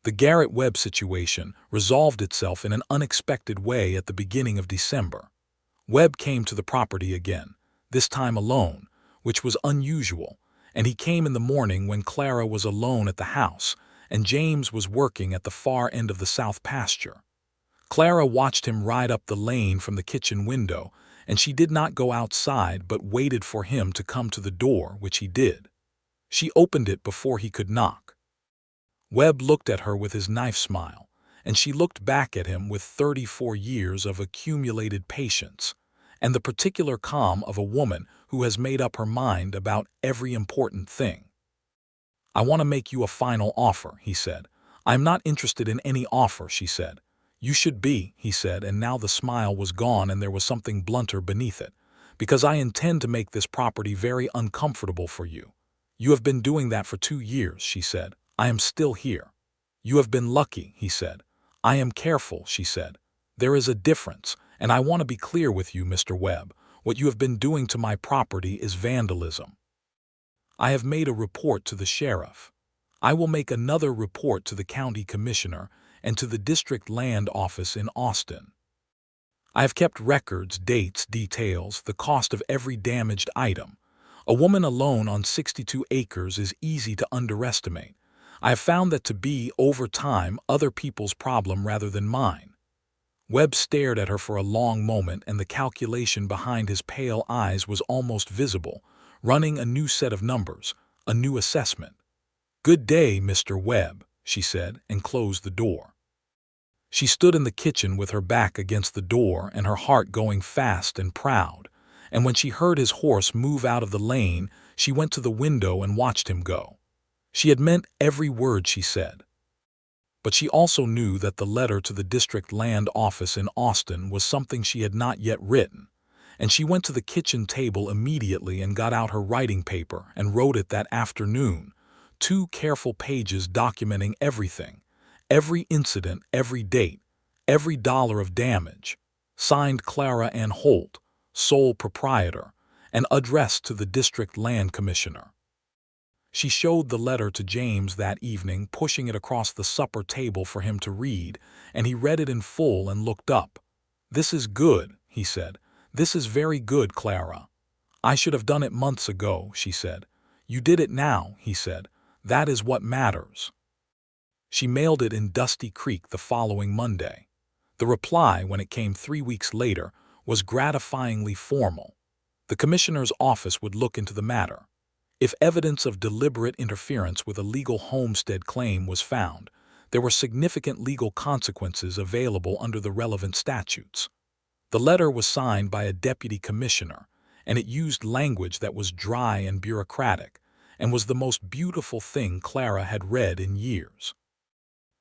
A: The Garrett Webb situation resolved itself in an unexpected way at the beginning of December. Webb came to the property again, this time alone, which was unusual, and he came in the morning when Clara was alone at the house, and James was working at the far end of the south pasture. Clara watched him ride up the lane from the kitchen window, and she did not go outside but waited for him to come to the door, which he did. She opened it before he could knock. Webb looked at her with his knife smile, and she looked back at him with 34 years of accumulated patience, and the particular calm of a woman who has made up her mind about every important thing. "I want to make you a final offer," he said. "I am not interested in any offer," she said. "You should be," he said, and now the smile was gone and there was something blunter beneath it, "because I intend to make this property very uncomfortable for you. You have been doing that for 2 years," she said. "I am still here." "You have been lucky," he said. "I am careful," she said. "There is a difference, and I want to be clear with you, Mr. Webb. What you have been doing to my property is vandalism. I have made a report to the sheriff. I will make another report to the county commissioner and to the district land office in Austin. I have kept records, dates, details, the cost of every damaged item. A woman alone on 62 acres is easy to underestimate. I have found that to be, over time, other people's problem rather than mine." Webb stared at her for a long moment, and the calculation behind his pale eyes was almost visible, running a new set of numbers, a new assessment. "Good day, Mr. Webb," she said, and closed the door. She stood in the kitchen with her back against the door and her heart going fast and proud, and when she heard his horse move out of the lane, she went to the window and watched him go. She had meant every word she said. But she also knew that the letter to the district land office in Austin was something she had not yet written, and she went to the kitchen table immediately and got out her writing paper and wrote it that afternoon, 2 careful pages documenting everything, every incident, every date, every dollar of damage, signed Clara Holt, sole proprietor, and addressed to the district land commissioner. She showed the letter to James that evening, pushing it across the supper table for him to read, and he read it in full and looked up. "This is good," he said. "This is very good, Clara." "I should have done it months ago," she said. "You did it now," he said. "That is what matters." She mailed it in Dusty Creek the following Monday. The reply, when it came 3 weeks later, was gratifyingly formal. The commissioner's office would look into the matter. If evidence of deliberate interference with a legal homestead claim was found, there were significant legal consequences available under the relevant statutes. The letter was signed by a deputy commissioner, and it used language that was dry and bureaucratic, and was the most beautiful thing Clara had read in years.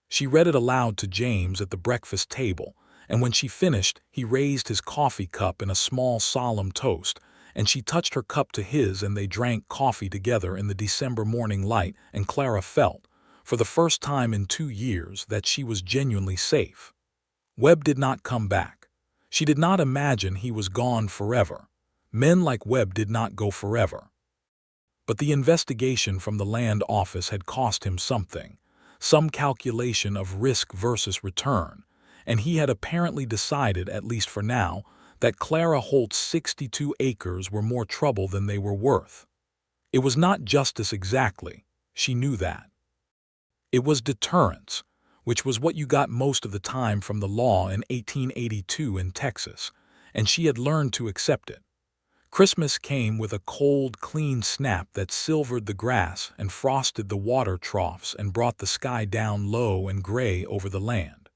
A: She read it aloud to James at the breakfast table, and when she finished, he raised his coffee cup in a small solemn toast, and she touched her cup to his, and they drank coffee together in the December morning light, and Clara felt, for the first time in 2 years, that she was genuinely safe. Webb did not come back. She did not imagine he was gone forever. Men like Webb did not go forever. But the investigation from the land office had cost him something, some calculation of risk versus return, and he had apparently decided, at least for now, that Clara Holt's 62 acres were more trouble than they were worth. It was not justice exactly, she knew that. It was deterrence, which was what you got most of the time from the law in 1882 in Texas, and she had learned to accept it. Christmas came with a cold, clean snap that silvered the grass and frosted the water troughs and brought the sky down low and gray over the land.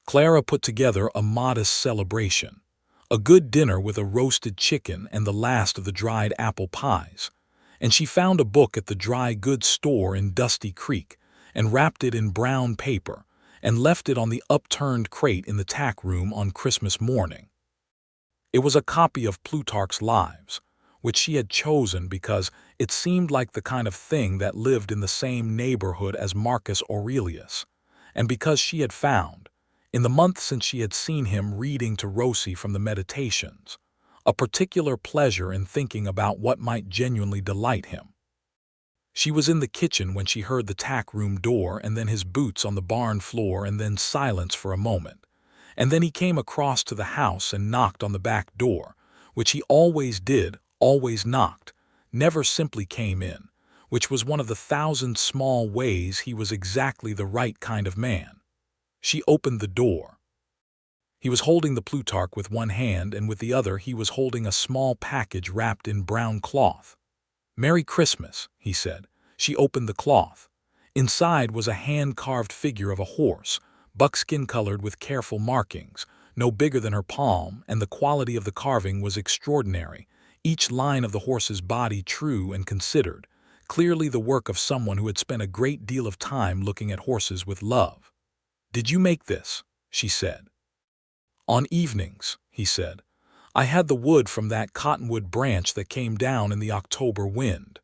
A: Clara put together a modest celebration, a good dinner with a roasted chicken and the last of the dried apple pies, and she found a book at the dry goods store in Dusty Creek and wrapped it in brown paper and left it on the upturned crate in the tack room on Christmas morning. It was a copy of Plutarch's Lives, which she had chosen because it seemed like the kind of thing that lived in the same neighborhood as Marcus Aurelius, and because she had found, in the month since she had seen him reading to Rosie from the Meditations, a particular pleasure in thinking about what might genuinely delight him. She was in the kitchen when she heard the tack room door and then his boots on the barn floor and then silence for a moment. And then he came across to the house and knocked on the back door, which he always did, always knocked, never simply came in, which was one of the 1,000 small ways he was exactly the right kind of man. She opened the door. He was holding the Plutarch with one hand, and with the other he was holding a small package wrapped in brown cloth. "Merry Christmas," he said. She opened the cloth. Inside was a hand-carved figure of a horse, buckskin-colored with careful markings, no bigger than her palm, and the quality of the carving was extraordinary, each line of the horse's body true and considered, clearly the work of someone who had spent a great deal of time looking at horses with love. "Did you make this?" she said. "On evenings," he said. "I had the wood from that cottonwood branch that came down in the October wind."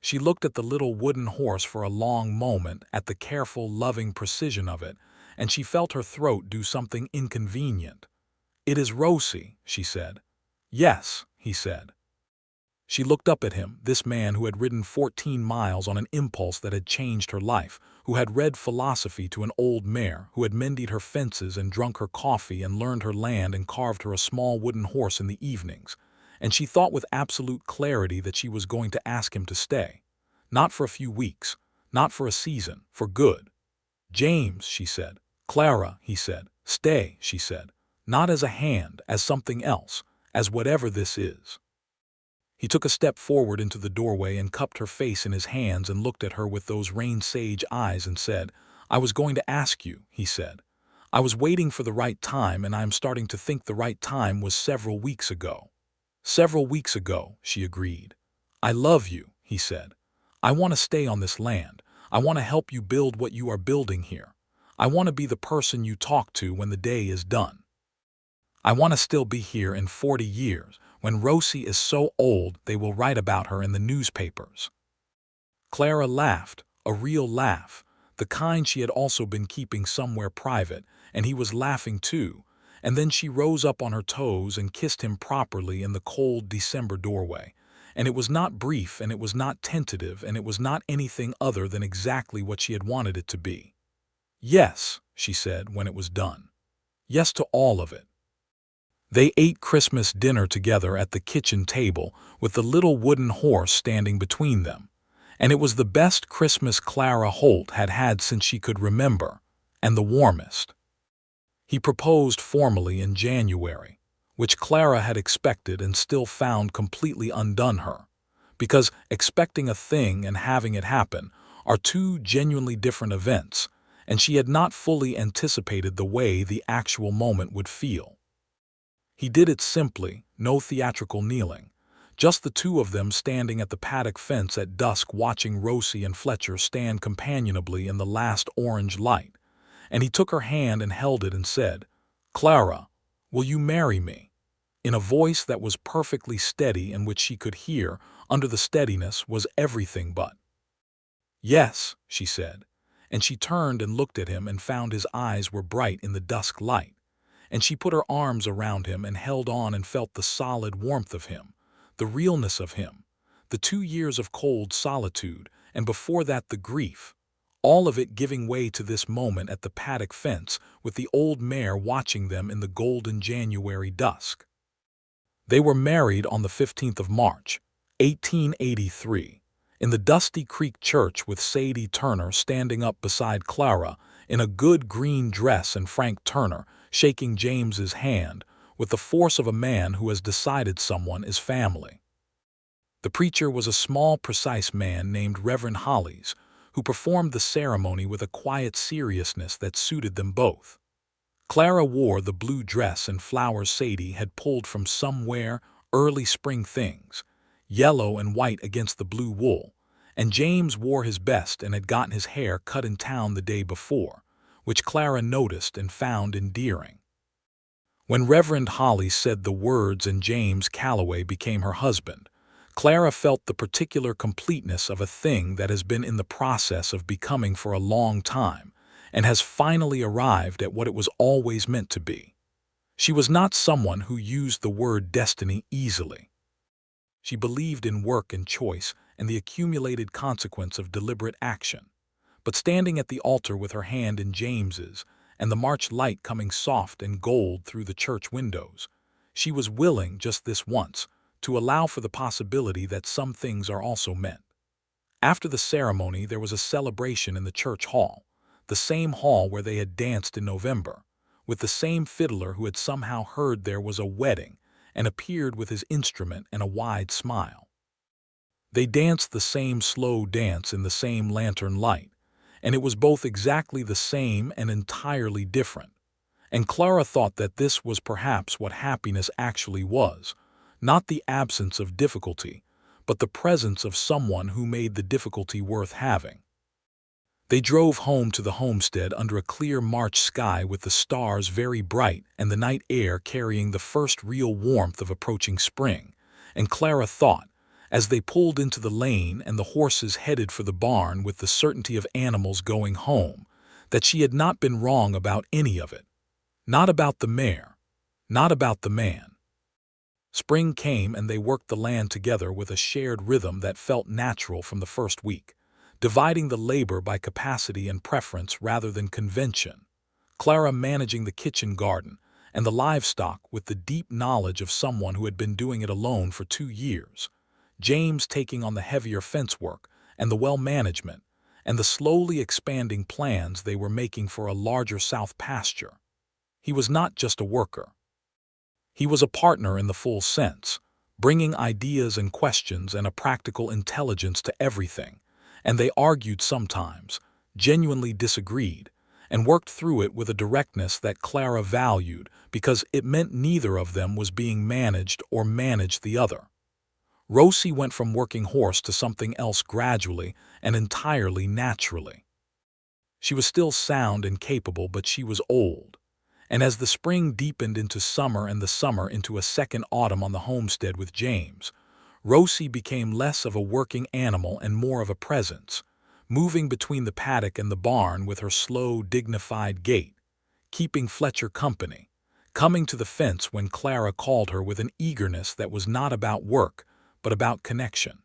A: She looked at the little wooden horse for a long moment, at the careful, loving precision of it, and she felt her throat do something inconvenient. "It is Rosie," she said. "Yes," he said. She looked up at him, this man who had ridden 14 miles on an impulse that had changed her life, who had read philosophy to an old mare, who had mended her fences and drunk her coffee and learned her land and carved her a small wooden horse in the evenings, and she thought with absolute clarity that she was going to ask him to stay. Not for a few weeks, Not for a season, for good. James, she said. Clara, he said. Stay, she said. Not as a hand, as something else, as whatever this is. He took a step forward into the doorway and cupped her face in his hands and looked at her with those rain-sage eyes and said, I was going to ask you, he said. I was waiting for the right time, and I am starting to think the right time was several weeks ago. Several weeks ago, she agreed. I love you, he said. I want to stay on this land. I want to help you build what you are building here. I want to be the person you talk to when the day is done. I want to still be here in 40 years, when Rosie is so old they will write about her in the newspapers. Clara laughed, a real laugh, the kind she had also been keeping somewhere private, and he was laughing too, and then she rose up on her toes and kissed him properly in the cold December doorway. And it was not brief, and it was not tentative, and it was not anything other than exactly what she had wanted it to be. Yes, she said when it was done. Yes to all of it. They ate Christmas dinner together at the kitchen table with the little wooden horse standing between them, and it was the best Christmas Clara Holt had had since she could remember, and the warmest. He proposed formally in January, which Clara had expected and still found completely undone her, because expecting a thing and having it happen are two genuinely different events, and she had not fully anticipated the way the actual moment would feel. He did it simply, no theatrical kneeling, just the two of them standing at the paddock fence at dusk watching Rosie and Fletcher stand companionably in the last orange light, and he took her hand and held it and said, Clara, will you marry me? In a voice that was perfectly steady and which she could hear, under the steadiness, was everything but. Yes, she said, and she turned and looked at him and found his eyes were bright in the dusk light, and she put her arms around him and held on and felt the solid warmth of him, the realness of him, the 2 years of cold solitude, and before that the grief, all of it giving way to this moment at the paddock fence with the old mare watching them in the golden January dusk. They were married on the 15th of March, 1883, in the Dusty Creek Church with Sadie Turner standing up beside Clara in a good green dress and Frank Turner shaking James's hand with the force of a man who has decided someone is family. The preacher was a small, precise man named Reverend Hollis, who performed the ceremony with a quiet seriousness that suited them both. Clara wore the blue dress and flowers Sadie had pulled from somewhere, early spring things, yellow and white against the blue wool, and James wore his best and had gotten his hair cut in town the day before, which Clara noticed and found endearing. When Reverend Hollis said the words and James Calloway became her husband, Clara felt the particular completeness of a thing that has been in the process of becoming for a long time and has finally arrived at what it was always meant to be. She was not someone who used the word destiny easily. She believed in work and choice and the accumulated consequence of deliberate action. But standing at the altar with her hand in James's and the March light coming soft and gold through the church windows, she was willing just this once to allow for the possibility that some things are also meant. After the ceremony there was a celebration in the church hall, the same hall where they had danced in November, with the same fiddler who had somehow heard there was a wedding and appeared with his instrument and a wide smile. They danced the same slow dance in the same lantern light, and it was both exactly the same and entirely different. And Clara thought that this was perhaps what happiness actually was, not the absence of difficulty, but the presence of someone who made the difficulty worth having. They drove home to the homestead under a clear March sky with the stars very bright and the night air carrying the first real warmth of approaching spring, and Clara thought, as they pulled into the lane and the horses headed for the barn with the certainty of animals going home, that she had not been wrong about any of it. Not about the mare, not about the man. Spring came and they worked the land together with a shared rhythm that felt natural from the first week, dividing the labor by capacity and preference rather than convention, Clara managing the kitchen garden and the livestock with the deep knowledge of someone who had been doing it alone for 2 years, James taking on the heavier fence work and the well management, and the slowly expanding plans they were making for a larger south pasture. He was not just a worker. He was a partner in the full sense, bringing ideas and questions and a practical intelligence to everything, and they argued sometimes, genuinely disagreed, and worked through it with a directness that Clara valued because it meant neither of them was being managed or managed the other. Rosie went from working horse to something else gradually and entirely naturally. She was still sound and capable, but she was old. And as the spring deepened into summer and the summer into a second autumn on the homestead with James, Rosie became less of a working animal and more of a presence, moving between the paddock and the barn with her slow, dignified gait, keeping Fletcher company, coming to the fence when Clara called her with an eagerness that was not about work, but about connection.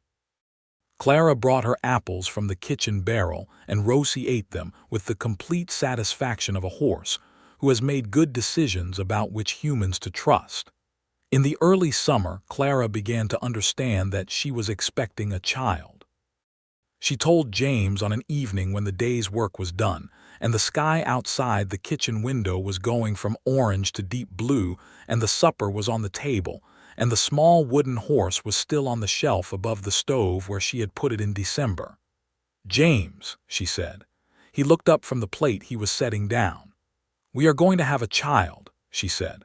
A: Clara brought her apples from the kitchen barrel, and Rosie ate them with the complete satisfaction of a horse who has made good decisions about which humans to trust. In the early summer, Clara began to understand that she was expecting a child. She told James on an evening when the day's work was done, and the sky outside the kitchen window was going from orange to deep blue, and the supper was on the table, and the small wooden horse was still on the shelf above the stove where she had put it in December. "James," she said. He looked up from the plate he was setting down. "We are going to have a child," she said.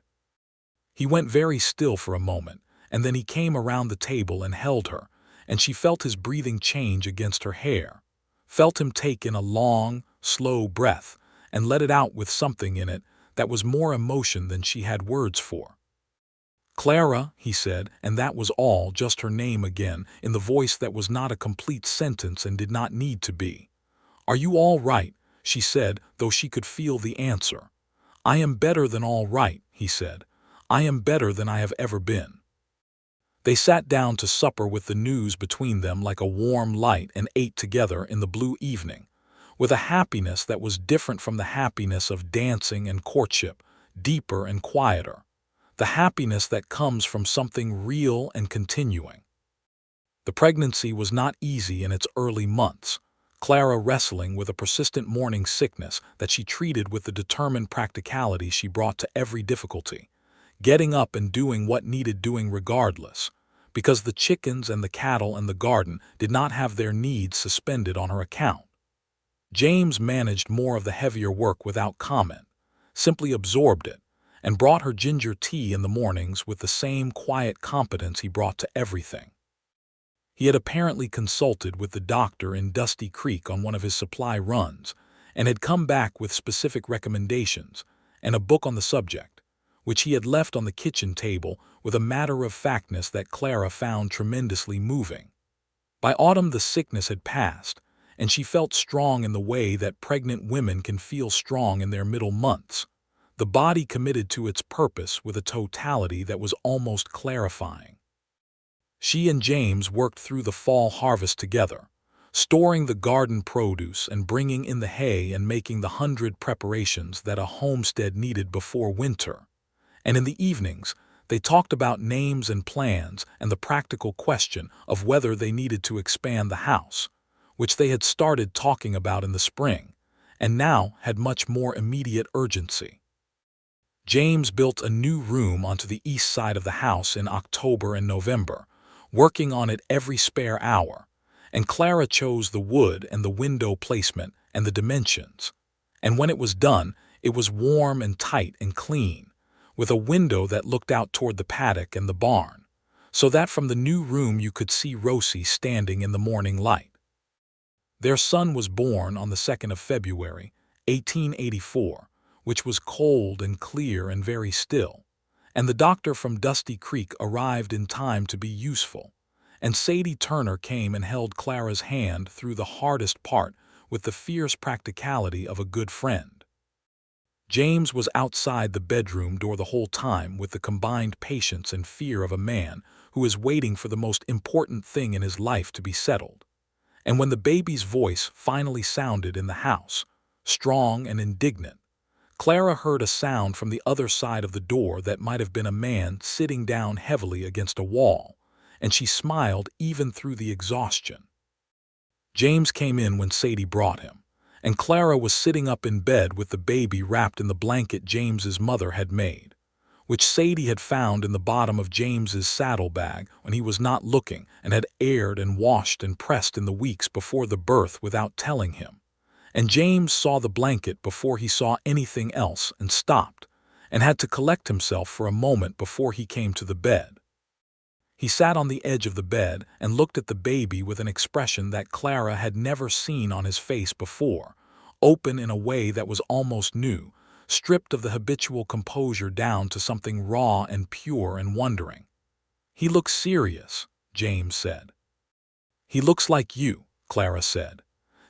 A: He went very still for a moment, and then he came around the table and held her, and she felt his breathing change against her hair, felt him take in a long, slow breath, and let it out with something in it that was more emotion than she had words for. "Clara," he said, and that was all, just her name again, in the voice that was not a complete sentence and did not need to be. "Are you all right?" she said, though she could feel the answer. "I am better than all right," he said. "I am better than I have ever been." They sat down to supper with the news between them like a warm light and ate together in the blue evening, with a happiness that was different from the happiness of dancing and courtship, deeper and quieter, the happiness that comes from something real and continuing. The pregnancy was not easy in its early months, Clara wrestling with a persistent morning sickness that she treated with the determined practicality she brought to every difficulty, getting up and doing what needed doing regardless, because the chickens and the cattle and the garden did not have their needs suspended on her account. James managed more of the heavier work without comment, simply absorbed it, and brought her ginger tea in the mornings with the same quiet competence he brought to everything. He had apparently consulted with the doctor in Dusty Creek on one of his supply runs, and had come back with specific recommendations and a book on the subject, which he had left on the kitchen table with a matter-of-factness that Clara found tremendously moving. By autumn the sickness had passed, and she felt strong in the way that pregnant women can feel strong in their middle months, the body committed to its purpose with a totality that was almost clarifying. She and James worked through the fall harvest together, storing the garden produce and bringing in the hay and making the 100 preparations that a homestead needed before winter. And in the evenings, they talked about names and plans and the practical question of whether they needed to expand the house, which they had started talking about in the spring, and now had much more immediate urgency. James built a new room onto the east side of the house in October and November, working on it every spare hour, and Clara chose the wood and the window placement and the dimensions. And when it was done, it was warm and tight and clean, with a window that looked out toward the paddock and the barn, so that from the new room you could see Rosie standing in the morning light. Their son was born on the 2nd of February, 1884, which was cold and clear and very still, and the doctor from Dusty Creek arrived in time to be useful, and Sadie Turner came and held Clara's hand through the hardest part with the fierce practicality of a good friend. James was outside the bedroom door the whole time with the combined patience and fear of a man who is waiting for the most important thing in his life to be settled. And when the baby's voice finally sounded in the house, strong and indignant, Clara heard a sound from the other side of the door that might have been a man sitting down heavily against a wall, and she smiled even through the exhaustion. James came in when Sadie brought him, and Clara was sitting up in bed with the baby wrapped in the blanket James's mother had made, which Sadie had found in the bottom of James's saddlebag when he was not looking and had aired and washed and pressed in the weeks before the birth without telling him. And James saw the blanket before he saw anything else and stopped, and had to collect himself for a moment before he came to the bed. He sat on the edge of the bed and looked at the baby with an expression that Clara had never seen on his face before, open in a way that was almost new, stripped of the habitual composure down to something raw and pure and wondering. "He looks serious," James said. "He looks like you," Clara said.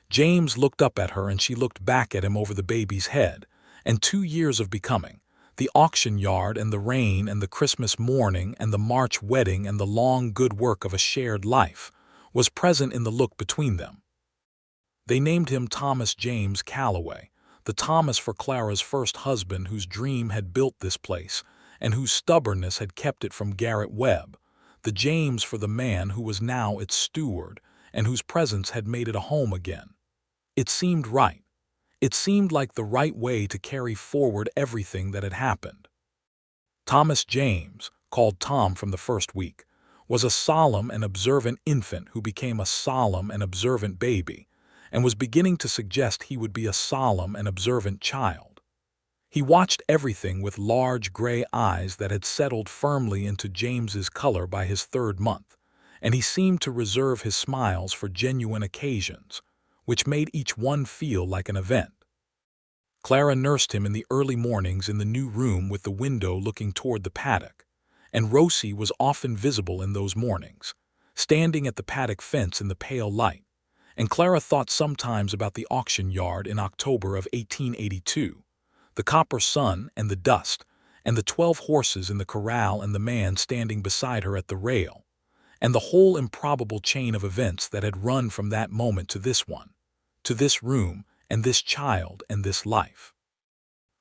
A: James looked up at her and she looked back at him over the baby's head, and 2 years of becoming, the auction yard and the rain and the Christmas morning and the March wedding and the long good work of a shared life, was present in the look between them. They named him Thomas James Calloway, the Thomas for Clara's first husband whose dream had built this place and whose stubbornness had kept it from Garrett Webb, the James for the man who was now its steward and whose presence had made it a home again. It seemed right. It seemed like the right way to carry forward everything that had happened. Thomas James, called Tom from the first week, was a solemn and observant infant who became a solemn and observant baby, and was beginning to suggest he would be a solemn and observant child. He watched everything with large gray eyes that had settled firmly into James's color by his 3rd month, and he seemed to reserve his smiles for genuine occasions, which made each one feel like an event. Clara nursed him in the early mornings in the new room with the window looking toward the paddock, and Rosie was often visible in those mornings, standing at the paddock fence in the pale light, and Clara thought sometimes about the auction yard in October of 1882, the copper sun and the dust, and the 12 horses in the corral and the man standing beside her at the rail, and the whole improbable chain of events that had run from that moment to this one, to this room, and this child, and this life.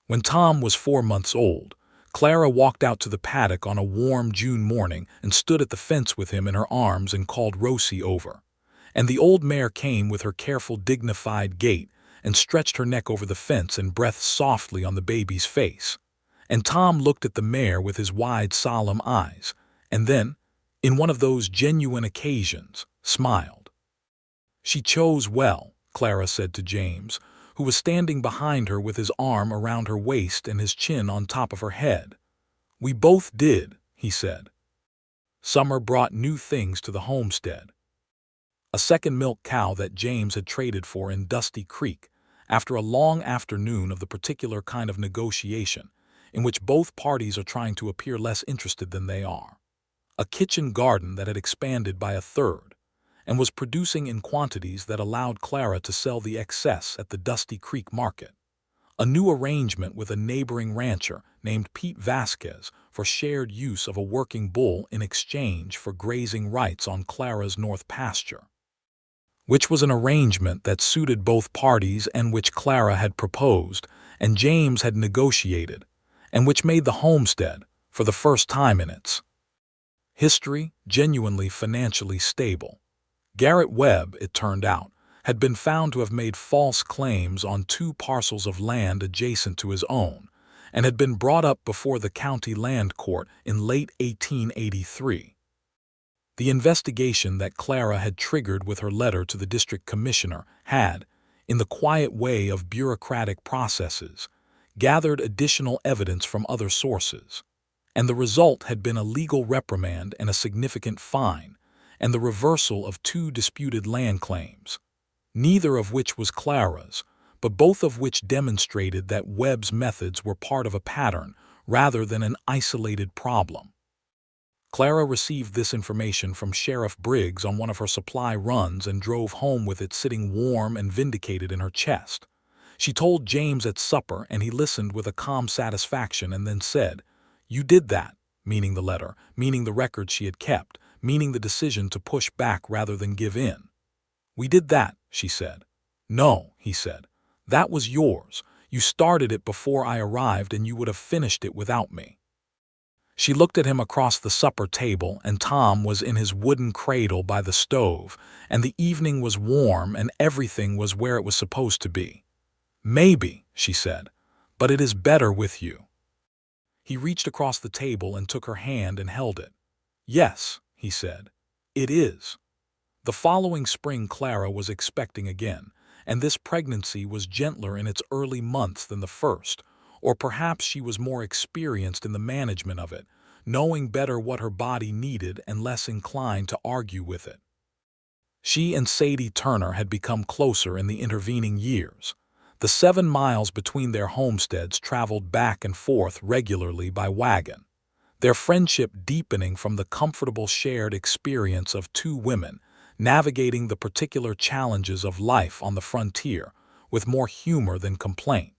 A: When Tom was 4 months old, Clara walked out to the paddock on a warm June morning and stood at the fence with him in her arms and called Rosie over. And the old mare came with her careful, dignified gait and stretched her neck over the fence and breathed softly on the baby's face. And Tom looked at the mare with his wide, solemn eyes, and then, in one of those genuine occasions, smiled. "She chose well," Clara said to James, who was standing behind her with his arm around her waist and his chin on top of her head. "We both did," he said. Summer brought new things to the homestead. A second milk cow that James had traded for in Dusty Creek, after a long afternoon of the particular kind of negotiation in which both parties are trying to appear less interested than they are. A kitchen garden that had expanded by a 1/3, and was producing in quantities that allowed Clara to sell the excess at the Dusty Creek market. A new arrangement with a neighboring rancher named Pete Vasquez for shared use of a working bull in exchange for grazing rights on Clara's north pasture, which was an arrangement that suited both parties and which Clara had proposed and James had negotiated, and which made the homestead, for the first time in its history, genuinely financially stable. Garrett Webb, it turned out, had been found to have made false claims on 2 parcels of land adjacent to his own, and had been brought up before the county land court in late 1883. The investigation that Clara had triggered with her letter to the district commissioner had, in the quiet way of bureaucratic processes, gathered additional evidence from other sources, and the result had been a legal reprimand and a significant fine, and the reversal of 2 disputed land claims, neither of which was Clara's, but both of which demonstrated that Webb's methods were part of a pattern rather than an isolated problem. Clara received this information from Sheriff Briggs on one of her supply runs and drove home with it sitting warm and vindicated in her chest. She told James at supper, and he listened with a calm satisfaction and then said, "You did that," meaning the letter, meaning the record she had kept, meaning the decision to push back rather than give in. "We did that," she said. "No," he said. "That was yours. You started it before I arrived and you would have finished it without me." She looked at him across the supper table, and Tom was in his wooden cradle by the stove, and the evening was warm and everything was where it was supposed to be. "Maybe," she said, "but it is better with you." He reached across the table and took her hand and held it. "Yes," he said, "it is." The following spring Clara was expecting again, and this pregnancy was gentler in its early months than the first, or perhaps she was more experienced in the management of it, knowing better what her body needed and less inclined to argue with it. She and Sadie Turner had become closer in the intervening years. The 7 miles between their homesteads traveled back and forth regularly by wagon, their friendship deepening from the comfortable shared experience of two women navigating the particular challenges of life on the frontier with more humor than complaint.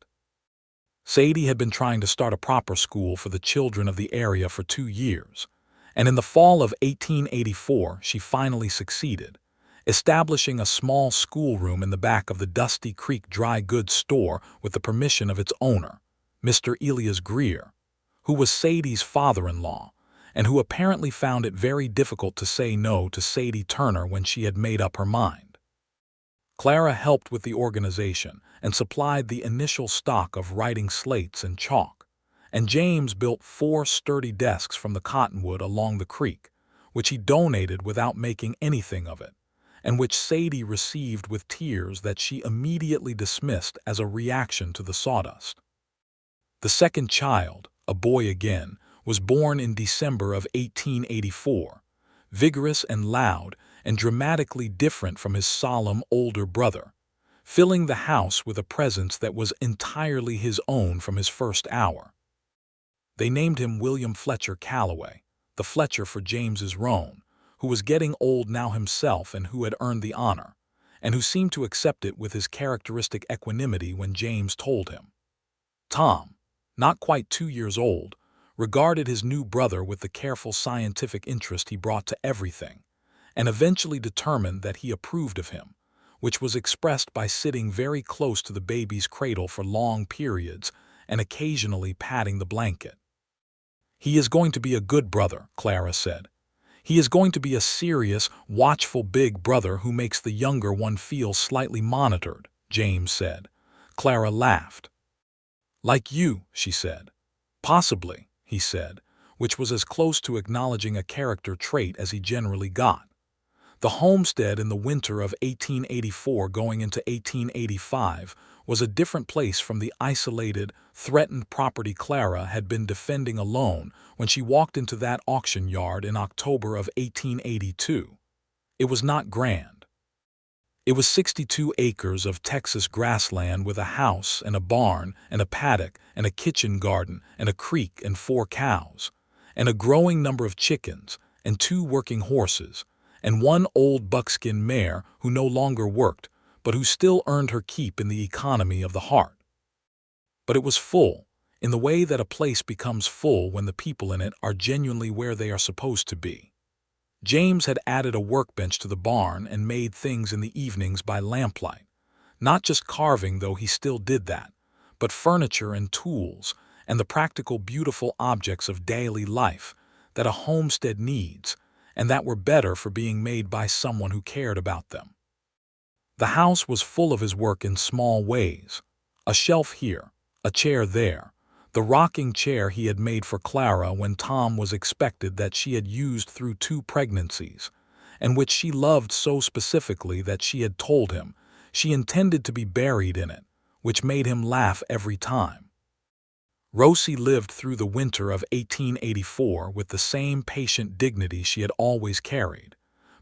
A: Sadie had been trying to start a proper school for the children of the area for 2 years, and in the fall of 1884 she finally succeeded, establishing a small schoolroom in the back of the Dusty Creek dry goods store with the permission of its owner, Mr. Elias Greer, who was Sadie's father-in-law, and who apparently found it very difficult to say no to Sadie Turner when she had made up her mind. Clara helped with the organization and supplied the initial stock of writing slates and chalk, and James built 4 sturdy desks from the cottonwood along the creek, which he donated without making anything of it, and which Sadie received with tears that she immediately dismissed as a reaction to the sawdust. The second child, a boy again, was born in December of 1884, vigorous and loud and dramatically different from his solemn older brother, filling the house with a presence that was entirely his own from his first hour. They named him William Fletcher Calloway, the Fletcher for James's Roan, who was getting old now himself and who had earned the honor, and who seemed to accept it with his characteristic equanimity when James told him. Tom, not quite 2 years old, regarded his new brother with the careful scientific interest he brought to everything, and eventually determined that he approved of him, which was expressed by sitting very close to the baby's cradle for long periods and occasionally patting the blanket. "He is going to be a good brother," Clara said. "He is going to be a serious, watchful big brother who makes the younger one feel slightly monitored," James said. Clara laughed. "Like you," she said. "Possibly," he said, which was as close to acknowledging a character trait as he generally got. The homestead in the winter of 1884 going into 1885 was a different place from the isolated, threatened property Clara had been defending alone when she walked into that auction yard in October of 1882. It was not grand. It was 62 acres of Texas grassland with a house and a barn and a paddock and a kitchen garden and a creek and 4 cows, and a growing number of chickens and 2 working horses, and 1 old buckskin mare who no longer worked, but who still earned her keep in the economy of the heart. But it was full, in the way that a place becomes full when the people in it are genuinely where they are supposed to be. James had added a workbench to the barn and made things in the evenings by lamplight, not just carving, though he still did that, but furniture and tools and the practical, beautiful objects of daily life that a homestead needs, and that were better for being made by someone who cared about them. The house was full of his work in small ways: a shelf here, a chair there, the rocking chair he had made for Clara when Tom was expected that she had used through 2 pregnancies, and which she loved so specifically that she had told him she intended to be buried in it, which made him laugh every time. Rosie lived through the winter of 1884 with the same patient dignity she had always carried,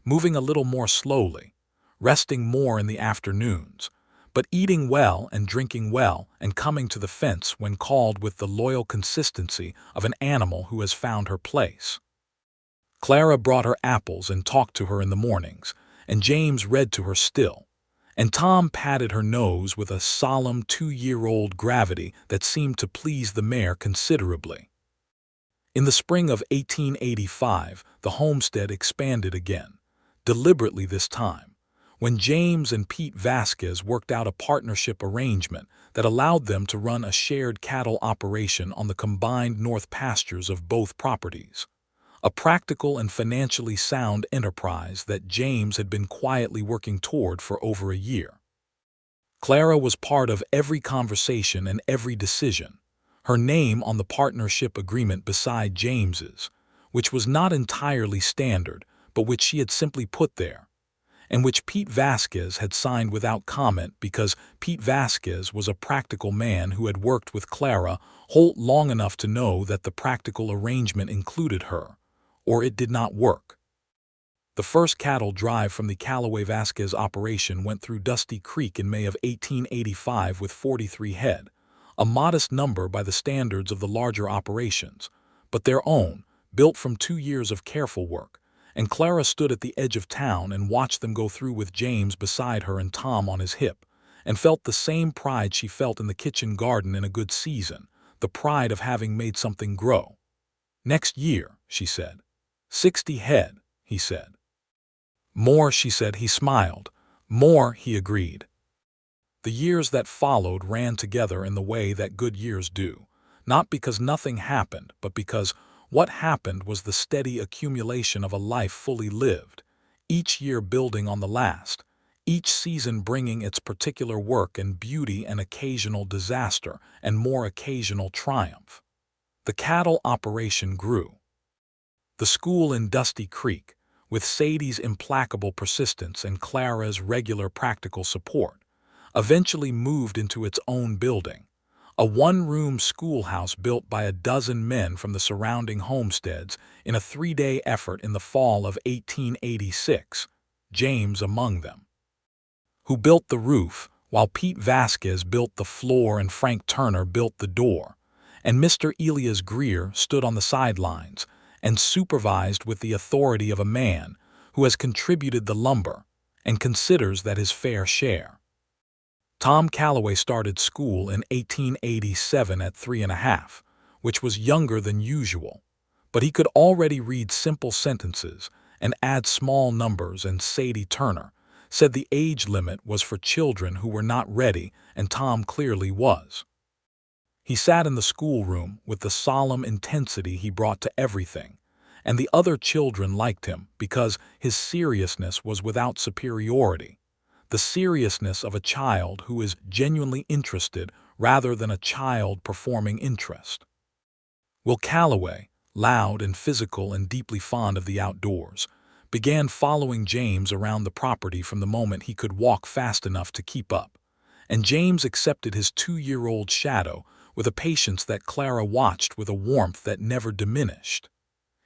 A: moving a little more slowly, resting more in the afternoons, but eating well and drinking well and coming to the fence when called with the loyal consistency of an animal who has found her place. Clara brought her apples and talked to her in the mornings, and James read to her still, and Tom patted her nose with a solemn 2-year-old gravity that seemed to please the mare considerably. In the spring of 1885, the homestead expanded again, deliberately this time, when James and Pete Vasquez worked out a partnership arrangement that allowed them to run a shared cattle operation on the combined north pastures of both properties. A practical and financially sound enterprise that James had been quietly working toward for over a year. Clara was part of every conversation and every decision, her name on the partnership agreement beside James's, which was not entirely standard, but which she had simply put there, and which Pete Vasquez had signed without comment because Pete Vasquez was a practical man who had worked with Clara Holt long enough to know that the practical arrangement included her, or it did not work. The first cattle drive from the Cowboy Vasquez operation went through Dusty Creek in May of 1885 with 43 head, a modest number by the standards of the larger operations, but their own, built from 2 years of careful work, and Clara stood at the edge of town and watched them go through with James beside her and Tom on his hip, and felt the same pride she felt in the kitchen garden in a good season, the pride of having made something grow. "Next year," she said. 60 head, he said. "More," she said. He smiled. "More," he agreed. The years that followed ran together in the way that good years do, not because nothing happened, but because what happened was the steady accumulation of a life fully lived, each year building on the last, each season bringing its particular work and beauty and occasional disaster and more occasional triumph. The cattle operation grew. The school in Dusty Creek, with Sadie's implacable persistence and Clara's regular practical support, eventually moved into its own building, a one-room schoolhouse built by a dozen men from the surrounding homesteads in a 3-day effort in the fall of 1886, James among them, who built the roof, while Pete Vasquez built the floor and Frank Turner built the door, and Mr. Elias Greer stood on the sidelines and supervised with the authority of a man who has contributed the lumber and considers that his fair share. Tom Calloway started school in 1887 at 3½, which was younger than usual, but he could already read simple sentences and add small numbers, and Sadie Turner said the age limit was for children who were not ready, and Tom clearly was. He sat in the schoolroom with the solemn intensity he brought to everything, and the other children liked him because his seriousness was without superiority, the seriousness of a child who is genuinely interested rather than a child performing interest. Will Calloway, loud and physical and deeply fond of the outdoors, began following James around the property from the moment he could walk fast enough to keep up, and James accepted his 2-year-old shadow with a patience that Clara watched with a warmth that never diminished.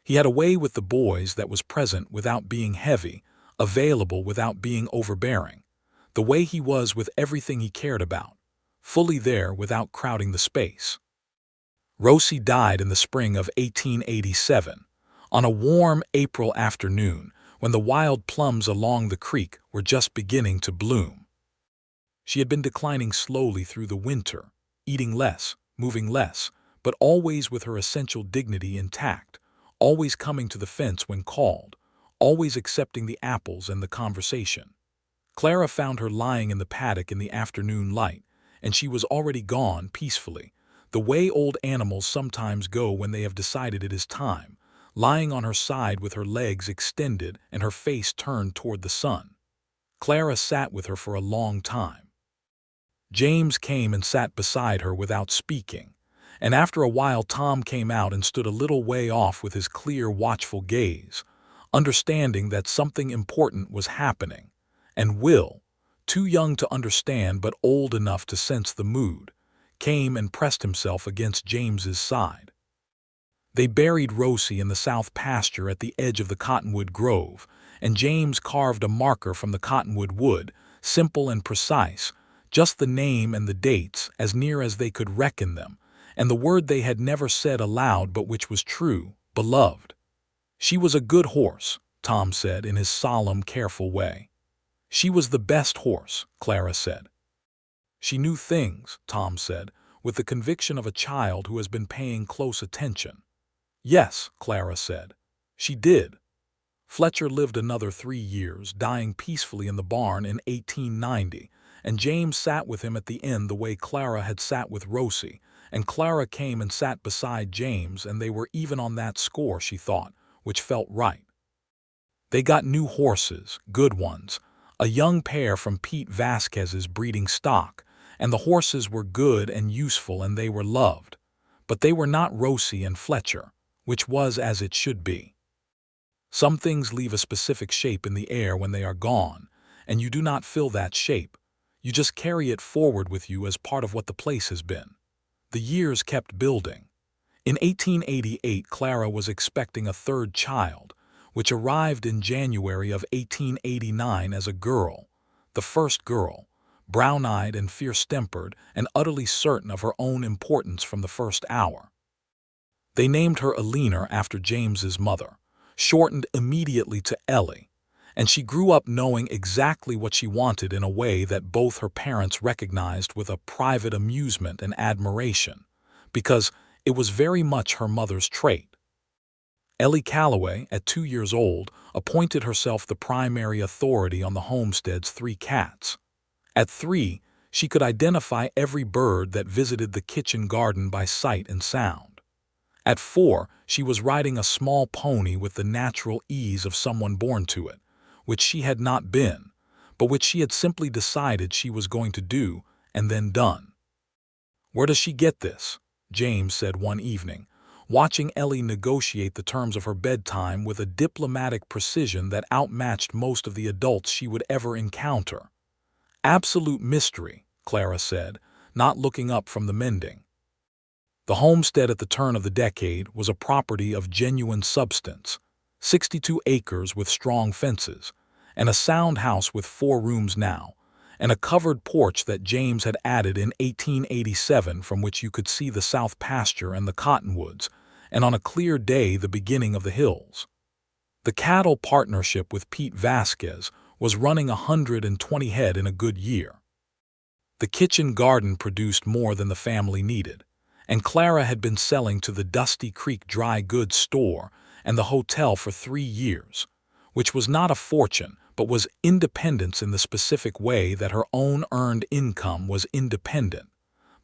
A: He had a way with the boys that was present without being heavy, available without being overbearing, the way he was with everything he cared about, fully there without crowding the space. Rosie died in the spring of 1887, on a warm April afternoon when the wild plums along the creek were just beginning to bloom. She had been declining slowly through the winter, eating less, moving less, but always with her essential dignity intact, always coming to the fence when called, always accepting the apples and the conversation. Clara found her lying in the paddock in the afternoon light, and she was already gone peacefully, the way old animals sometimes go when they have decided it is time, lying on her side with her legs extended and her face turned toward the sun. Clara sat with her for a long time. James came and sat beside her without speaking, and after a while Tom came out and stood a little way off with his clear, watchful gaze, understanding that something important was happening, and Will, too young to understand but old enough to sense the mood, came and pressed himself against James's side. They buried Rosie in the south pasture at the edge of the cottonwood grove, and James carved a marker from the cottonwood wood, simple and precise, just the name and the dates as near as they could reckon them, and the word they had never said aloud but which was true, beloved. She was a good horse, Tom said in his solemn, careful way. She was the best horse, Clara said. She knew things, Tom said, with the conviction of a child who has been paying close attention. Yes, Clara said. She did. Fletcher lived another 3 years, dying peacefully in the barn in 1890, and James sat with him at the inn the way Clara had sat with Rosie, and Clara came and sat beside James, and they were even on that score, she thought, which felt right. They got new horses, good ones, a young pair from Pete Vasquez's breeding stock, and the horses were good and useful and they were loved. But they were not Rosie and Fletcher, which was as it should be. Some things leave a specific shape in the air when they are gone, and you do not fill that shape. You just carry it forward with you as part of what the place has been. The years kept building. In 1888, Clara was expecting a third child, which arrived in January of 1889 as a girl, the first girl, brown-eyed and fierce-tempered and utterly certain of her own importance from the first hour. They named her Alina after James's mother, shortened immediately to Ellie, and she grew up knowing exactly what she wanted in a way that both her parents recognized with a private amusement and admiration, because it was very much her mother's trait. Ellie Calloway, at 2 years old, appointed herself the primary authority on the homestead's 3 cats. At 3, she could identify every bird that visited the kitchen garden by sight and sound. At 4, she was riding a small pony with the natural ease of someone born to it, which she had not been, but which she had simply decided she was going to do and then done. "Where does she get this?" James said one evening, watching Ellie negotiate the terms of her bedtime with a diplomatic precision that outmatched most of the adults she would ever encounter. "Absolute mystery," Clara said, not looking up from the mending. The homestead at the turn of the decade was a property of genuine substance, 62 acres with strong fences, and a sound house with 4 rooms now, and a covered porch that James had added in 1887 from which you could see the south pasture and the cottonwoods, and on a clear day the beginning of the hills. The cattle partnership with Pete Vasquez was running 120 head in a good year. The kitchen garden produced more than the family needed, and Clara had been selling to the Dusty Creek dry goods store and the hotel for 3 years, which was not a fortune but was independence in the specific way that her own earned income was independent,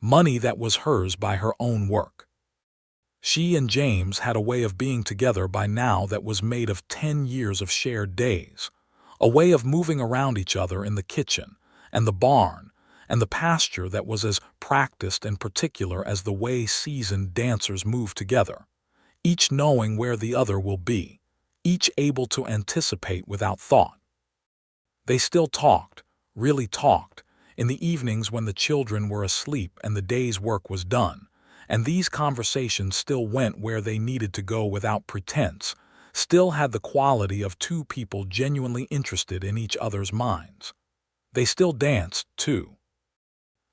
A: money that was hers by her own work. She and James had a way of being together by now that was made of 10 years of shared days, a way of moving around each other in the kitchen and the barn and the pasture that was as practiced and particular as the way seasoned dancers move together, each knowing where the other will be, each able to anticipate without thought. They still talked, really talked, in the evenings when the children were asleep and the day's work was done, and these conversations still went where they needed to go without pretense, still had the quality of 2 people genuinely interested in each other's minds. They still danced, too.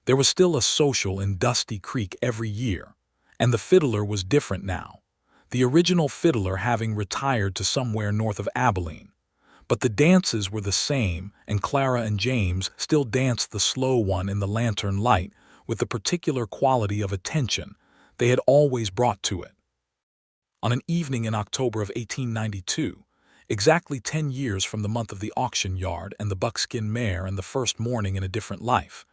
A: There was still a social in Dusty Creek every year, and the fiddler was different now, the original fiddler having retired to somewhere north of Abilene. But the dances were the same, and Clara and James still danced the slow one in the lantern light with the particular quality of attention they had always brought to it. On an evening in October of 1892, exactly 10 years from the month of the auction yard and the buckskin mare and the first morning in a different life,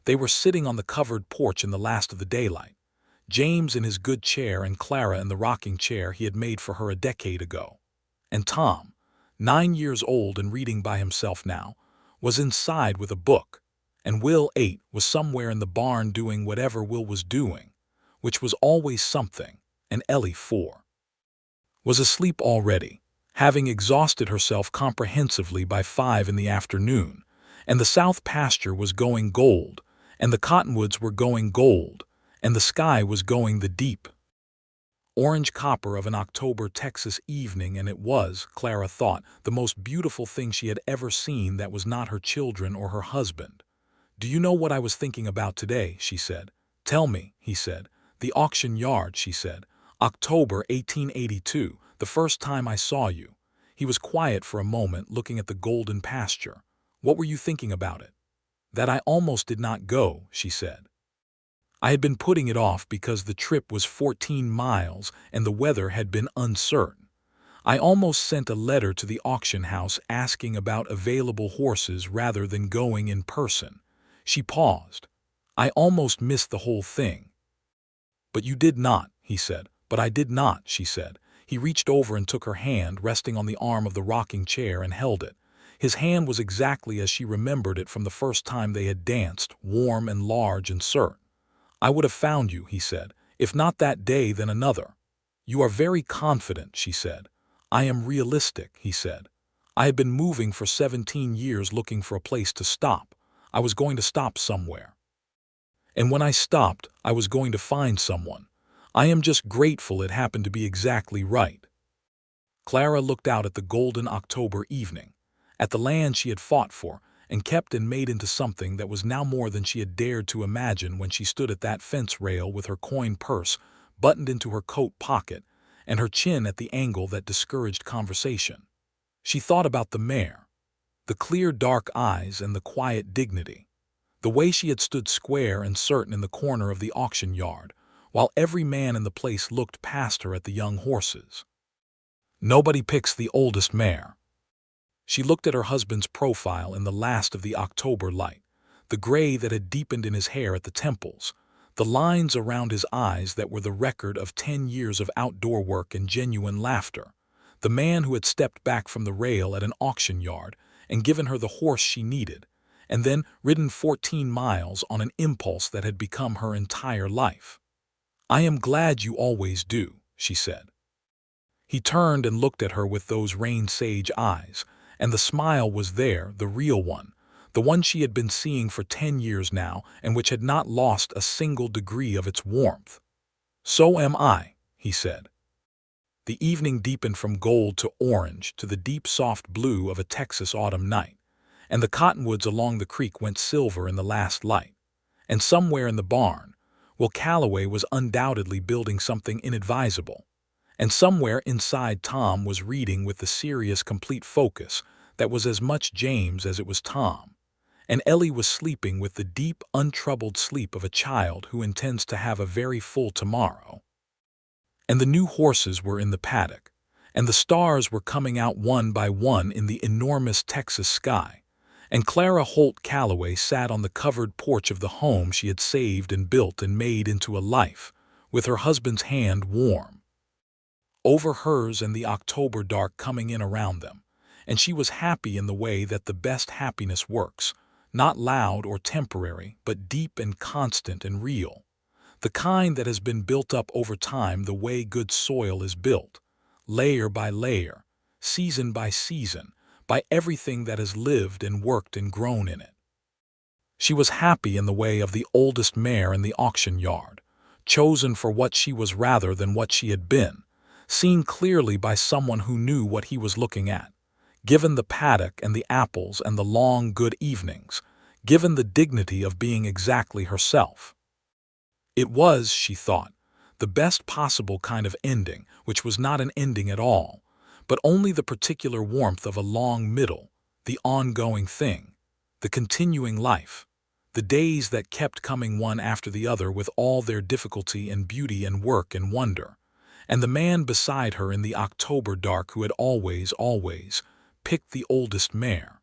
A: they were sitting on the covered porch in the last of the daylight, James in his good chair and Clara in the rocking chair he had made for her a decade ago. And Tom, 9 years old and reading by himself now, was inside with a book, and Will, 8, was somewhere in the barn doing whatever Will was doing, which was always something, and Ellie, 4, was asleep already, having exhausted herself comprehensively by 5 in the afternoon, and the south pasture was going gold, and the cottonwoods were going gold, and the sky was going the deep orange copper of an October Texas evening, and it was, Clara thought, the most beautiful thing she had ever seen that was not her children or her husband. "Do you know what I was thinking about today?" she said. "Tell me," he said. "The auction yard," she said. "October 1882, the first time I saw you." He was quiet for a moment, looking at the golden pasture. "What were you thinking about it?" "That I almost did not go," she said. "I had been putting it off because the trip was 14 miles and the weather had been uncertain. I almost sent a letter to the auction house asking about available horses rather than going in person." She paused. "I almost missed the whole thing." "But you did not," he said. "But I did not," she said. He reached over and took her hand, resting on the arm of the rocking chair, and held it. His hand was exactly as she remembered it from the first time they had danced, warm and large and certain. "I would have found you," he said. "If not that day, then another." "You are very confident," she said. "I am realistic," he said. "I had been moving for 17 years looking for a place to stop. I was going to stop somewhere. And when I stopped, I was going to find someone. I am just grateful it happened to be exactly right." Clara looked out at the golden October evening, at the land she had fought for and kept and made into something that was now more than she had dared to imagine when she stood at that fence rail with her coin purse buttoned into her coat pocket and her chin at the angle that discouraged conversation. She thought about the mare, the clear dark eyes and the quiet dignity, the way she had stood square and certain in the corner of the auction yard, while every man in the place looked past her at the young horses. Nobody picks the oldest mare. She looked at her husband's profile in the last of the October light, the gray that had deepened in his hair at the temples, the lines around his eyes that were the record of 10 years of outdoor work and genuine laughter, the man who had stepped back from the rail at an auction yard and given her the horse she needed, and then ridden 14 miles on an impulse that had become her entire life. "I am glad you always do," she said. He turned and looked at her with those rain-sage eyes, and the smile was there, the real one, the one she had been seeing for 10 years now and which had not lost a single degree of its warmth. "So am I," he said. The evening deepened from gold to orange to the deep soft blue of a Texas autumn night, and the cottonwoods along the creek went silver in the last light. And somewhere in the barn, well, Calloway was undoubtedly building something inadvisable. And somewhere inside Tom was reading with the serious, complete focus that was as much James as it was Tom. And Ellie was sleeping with the deep, untroubled sleep of a child who intends to have a very full tomorrow. And the new horses were in the paddock, and the stars were coming out one by one in the enormous Texas sky, and Clara Holt Calloway sat on the covered porch of the home she had saved and built and made into a life, with her husband's hand warm over hers and the October dark coming in around them, and she was happy in the way that the best happiness works, not loud or temporary, but deep and constant and real, the kind that has been built up over time the way good soil is built, layer by layer, season by season, by everything that has lived and worked and grown in it. She was happy in the way of the oldest mare in the auction yard, chosen for what she was rather than what she had been, seen clearly by someone who knew what he was looking at, given the paddock and the apples and the long good evenings, given the dignity of being exactly herself. It was, she thought, the best possible kind of ending, which was not an ending at all, but only the particular warmth of a long middle, the ongoing thing, the continuing life, the days that kept coming one after the other with all their difficulty and beauty and work and wonder, and the man beside her in the October dark who had always picked the oldest mare.